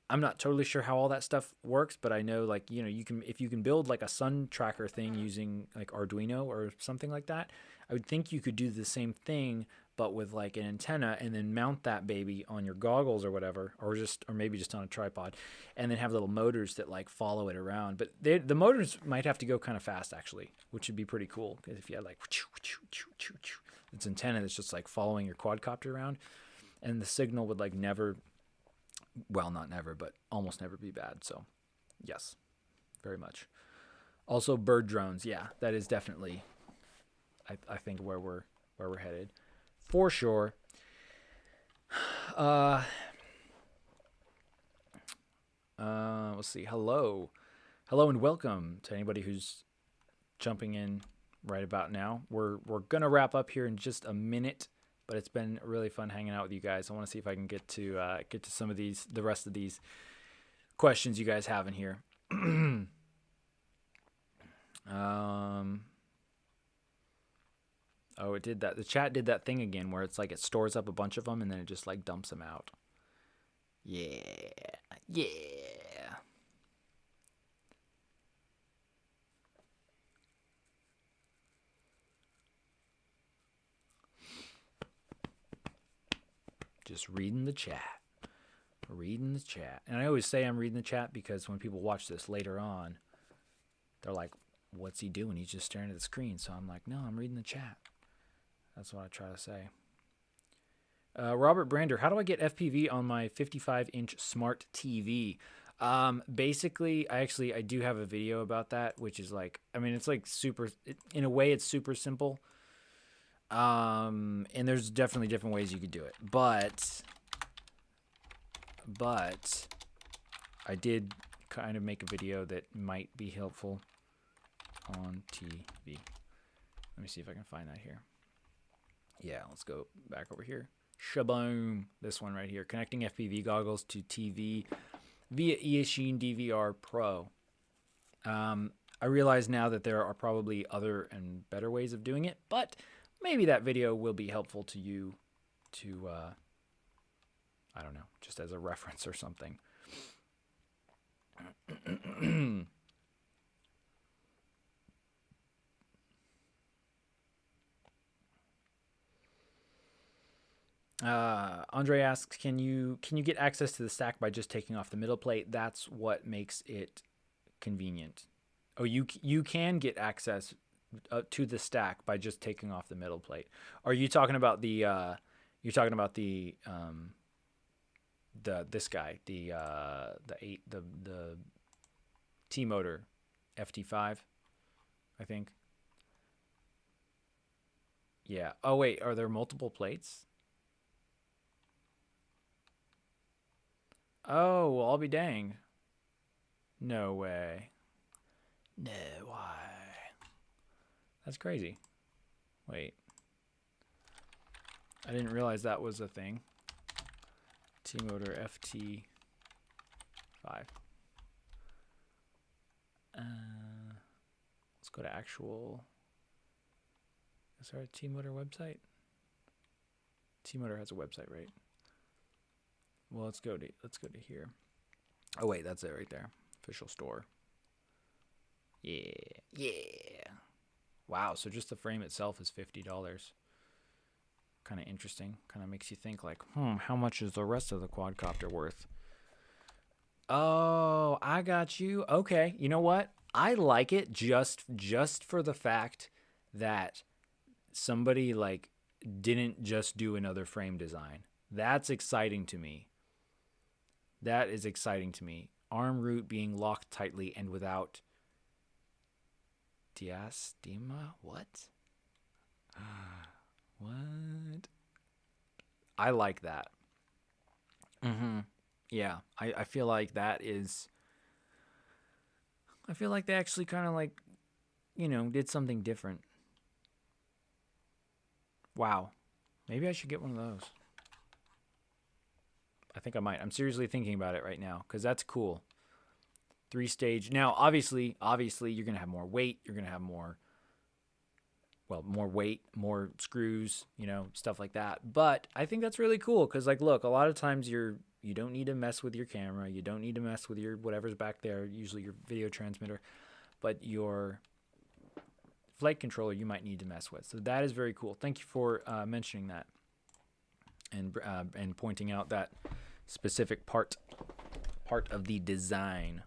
I'm not totally sure how all that stuff works, but I know like you can if you can build like a sun tracker thing using like Arduino or something like that. I would think you could do the same thing but with like an antenna and then mount that baby on your goggles or whatever, or maybe just on a tripod, and then have little motors that like follow it around. But the motors might have to go kind of fast actually, which would be pretty cool because if you had like it's antenna that's just like following your quadcopter around, and the signal would like never, well, not never, but almost never be bad. So, yes, very much. Also, bird drones. Yeah, that is definitely, I think, where we're headed, for sure. Uh, let's see. Hello, and welcome to anybody who's jumping in right about now. We're gonna wrap up here in just a minute, but it's been really fun hanging out with you guys. I want to see if I can get to some of the rest of these questions you guys have in here. Oh, it did that. The chat did that thing again where it's like it stores up a bunch of them and then it just like dumps them out. Yeah. Yeah. Just reading the chat. Reading the chat. And I always say I'm reading the chat because when people watch this later on, they're like, what's he doing? He's just staring at the screen. So I'm like, no, I'm reading the chat. That's what I try to say. Robert Brander, how do I get FPV on my 55-inch smart TV? Basically, I do have a video about that, which is like, I mean, it's like in a way, it's super simple. And there's definitely different ways you could do it, but I did kind of make a video that might be helpful on TV. Let me see if I can find that here. Yeah, let's go back over here. Shaboom. This one right here. Connecting FPV goggles to TV via Eachine DVR Pro. I realize now that there are probably other and better ways of doing it, but maybe that video will be helpful to you to, I don't know, just as a reference or something. Andre asks, can you get access to the stack by just taking off the middle plate? That's what makes it convenient. Oh, you can get access to the stack by just taking off the middle plate. Are you talking about the this guy, the T motor FT5, I think. Yeah. Oh wait, are there multiple plates? Oh, well, I'll be danged. No way. No way. That's crazy. Wait. I didn't realize that was a thing. T-motor FT5. Let's go to actual. Is there a T-motor website? T-motor has a website, right? Well, let's go to here. Oh wait, that's it right there. Official store. Yeah. Wow, so just the frame itself is $50. Kind of interesting. Kind of makes you think like, how much is the rest of the quadcopter worth? Oh, I got you. Okay, you know what? I like it just for the fact that somebody like didn't just do another frame design. That's exciting to me. That is exciting to me. Arm root being locked tightly and without diastema? What? What? I like that. Yeah, I feel like that is... I feel like they actually kind of like, did something different. Wow. Maybe I should get one of those. I think I might. I'm seriously thinking about it right now because that's cool. 3-stage. Now, obviously, you're gonna have more weight. You're gonna have more weight, more screws, stuff like that. But I think that's really cool because, like, look, a lot of times you don't need to mess with your camera. You don't need to mess with your whatever's back there, usually your video transmitter. But your flight controller you might need to mess with. So that is very cool. Thank you for mentioning that and pointing out that specific part of the design.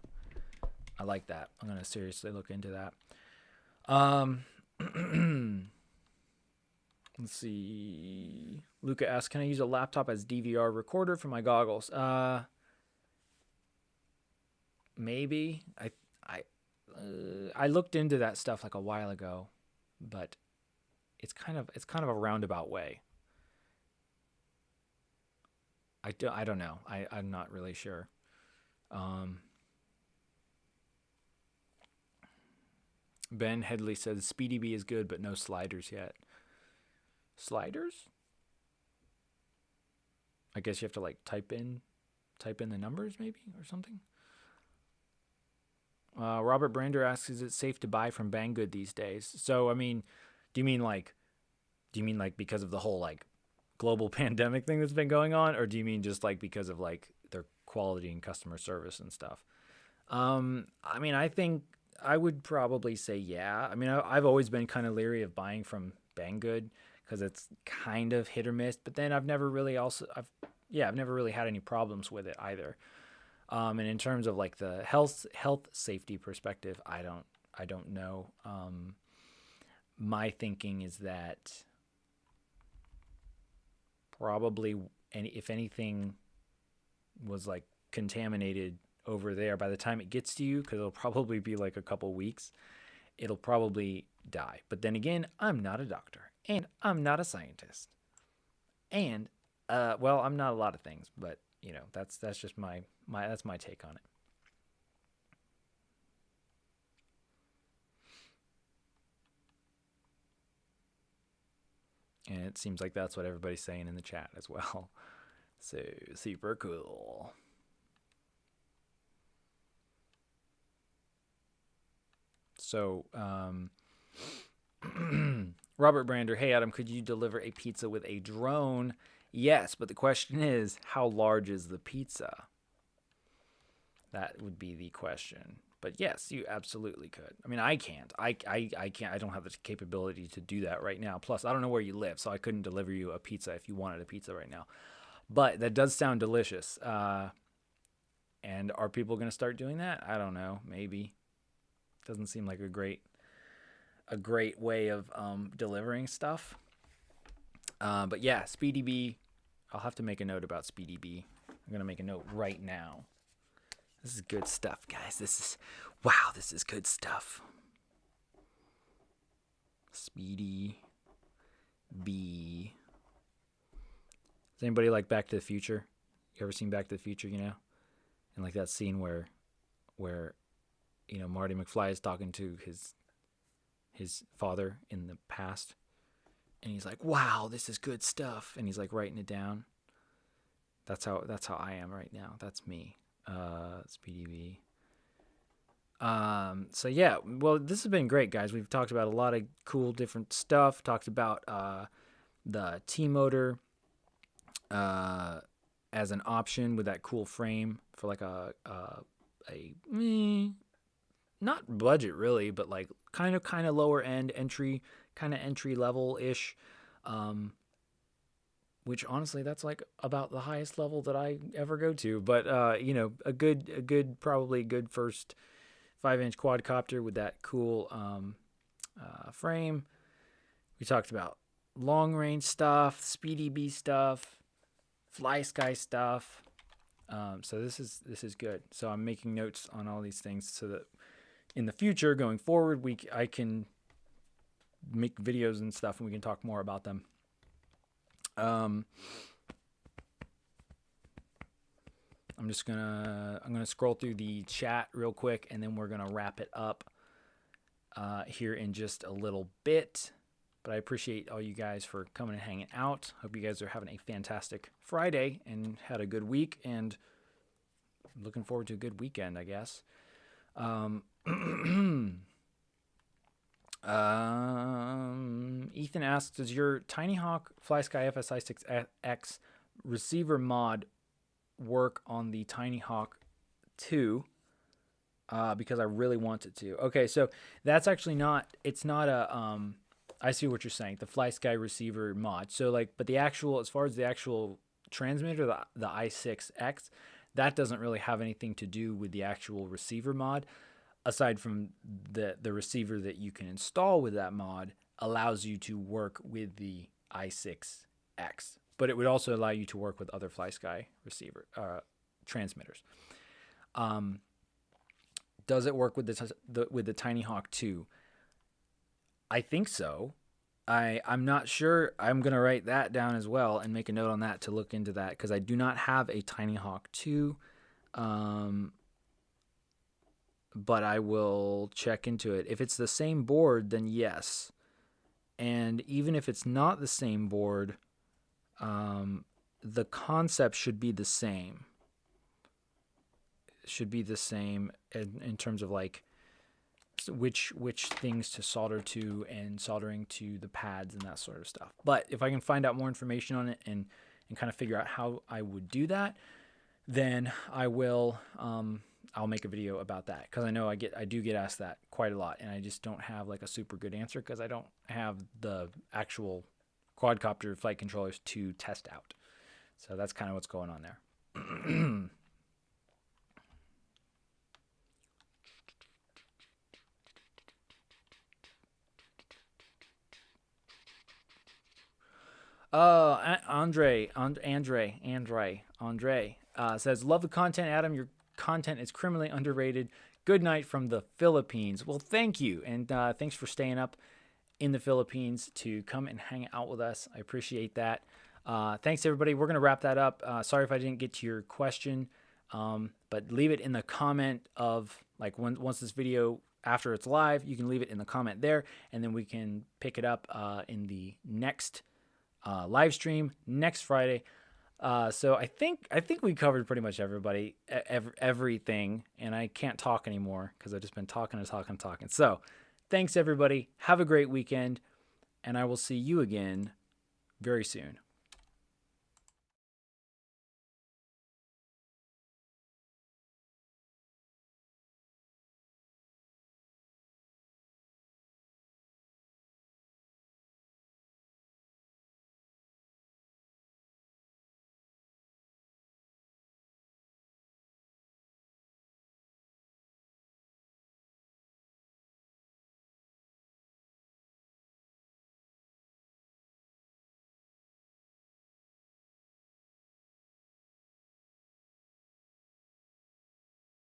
I like that. I'm going to seriously look into that. Let's see. Luca asks, can I use a laptop as DVR recorder for my goggles? Maybe. I looked into that stuff like a while ago, but it's kind of a roundabout way. I don't know. I'm not really sure. Ben Headley says SpeedyB is good, but no sliders yet. Sliders? I guess you have to like type in the numbers maybe or something. Robert Brander asks, is it safe to buy from Banggood these days? So, I mean, do you mean like because of the whole like global pandemic thing that's been going on, or do you mean just like because of like their quality and customer service and stuff? I mean, I think I would probably say yeah. I mean, I've always been kind of leery of buying from Banggood because it's kind of hit or miss. But then I've never really had any problems with it either. And in terms of like the health safety perspective, I don't know. My thinking is that probably if anything was like contaminated over there, by the time it gets to you, because it'll probably be like a couple weeks, it'll probably die. But then again, I'm not a doctor and I'm not a scientist, and I'm not a lot of things, but that's just my take on it. And it seems like that's what everybody's saying in the chat as well. So super cool. So, Robert Brander, hey Adam, could you deliver a pizza with a drone? Yes, but the question is, how large is the pizza? That would be the question. But yes, you absolutely could. I mean, I can't. I can't. I don't have the capability to do that right now. Plus, I don't know where you live, so I couldn't deliver you a pizza if you wanted a pizza right now. But that does sound delicious. And are people going to start doing that? I don't know. Maybe. Doesn't seem like a great way of delivering stuff. But yeah, SpeedyB. I'll have to make a note about SpeedyB. I'm going to make a note right now. This is good stuff, guys. This is good stuff. SpeedyB. Does anybody like Back to the Future? You ever seen Back to the Future, And like that scene where Marty McFly is talking to his father in the past, and he's like, wow, this is good stuff, and he's like writing it down. That's how I am right now. That's me. SpeedyB. So yeah, well, this has been great, guys. We've talked about a lot of cool different stuff. Talked about the T-motor as an option with that cool frame for like a not budget really, but like kind of lower end entry level ish. Which honestly, that's like about the highest level that I ever go to. But a good probably good first 5-inch quadcopter with that cool frame. We talked about long range stuff, SpeedyB stuff, Fly Sky stuff. So this is good. So I'm making notes on all these things so that in the future, going forward, I can make videos and stuff, and we can talk more about them. I'm gonna scroll through the chat real quick, and then we're gonna wrap it up here in just a little bit. But I appreciate all you guys for coming and hanging out. Hope you guys are having a fantastic Friday and had a good week, and looking forward to a good weekend, I guess. Ethan asks, does your Tiny Hawk FlySky FSI6X receiver mod work on the Tiny Hawk 2? Because I really want it to. Okay, so that's actually not, it's not a, I see what you're saying, the FlySky receiver mod. So like, but the actual, as far as the actual transmitter, the i6X, that doesn't really have anything to do with the actual receiver mod, aside from the receiver that you can install with that mod allows you to work with the i6X, but it would also allow you to work with other FlySky receiver transmitters. Does it work with the Tiny Hawk 2? I think so. I'm not sure. I'm going to write that down as well and make a note on that to look into that, because I do not have a Tiny Hawk 2. But I will check into it. If it's the same board, then yes. And even if it's not the same board, the concept should be the same. Should be the same in terms of like which things to solder to and soldering to the pads and that sort of stuff. But if I can find out more information on it and kind of figure out how I would do that, then I will I'll make a video about that, because I know I do get asked that quite a lot, and I just don't have like a super good answer because I don't have the actual quadcopter flight controllers to test out. So that's kind of what's going on there. Andre says, love the content, Adam. Your content is criminally underrated. Good night from the Philippines. Well, thank you. And thanks for staying up in the Philippines to come and hang out with us. I appreciate that. Thanks, everybody. We're going to wrap that up. Sorry if I didn't get to your question, but leave it in the comment of, like, once this video, after it's live, you can leave it in the comment there, and then we can pick it up in the next live stream next Friday. So I think we covered pretty much everything, and I can't talk anymore because I've just been talking. So thanks, everybody. Have a great weekend, and I will see you again very soon.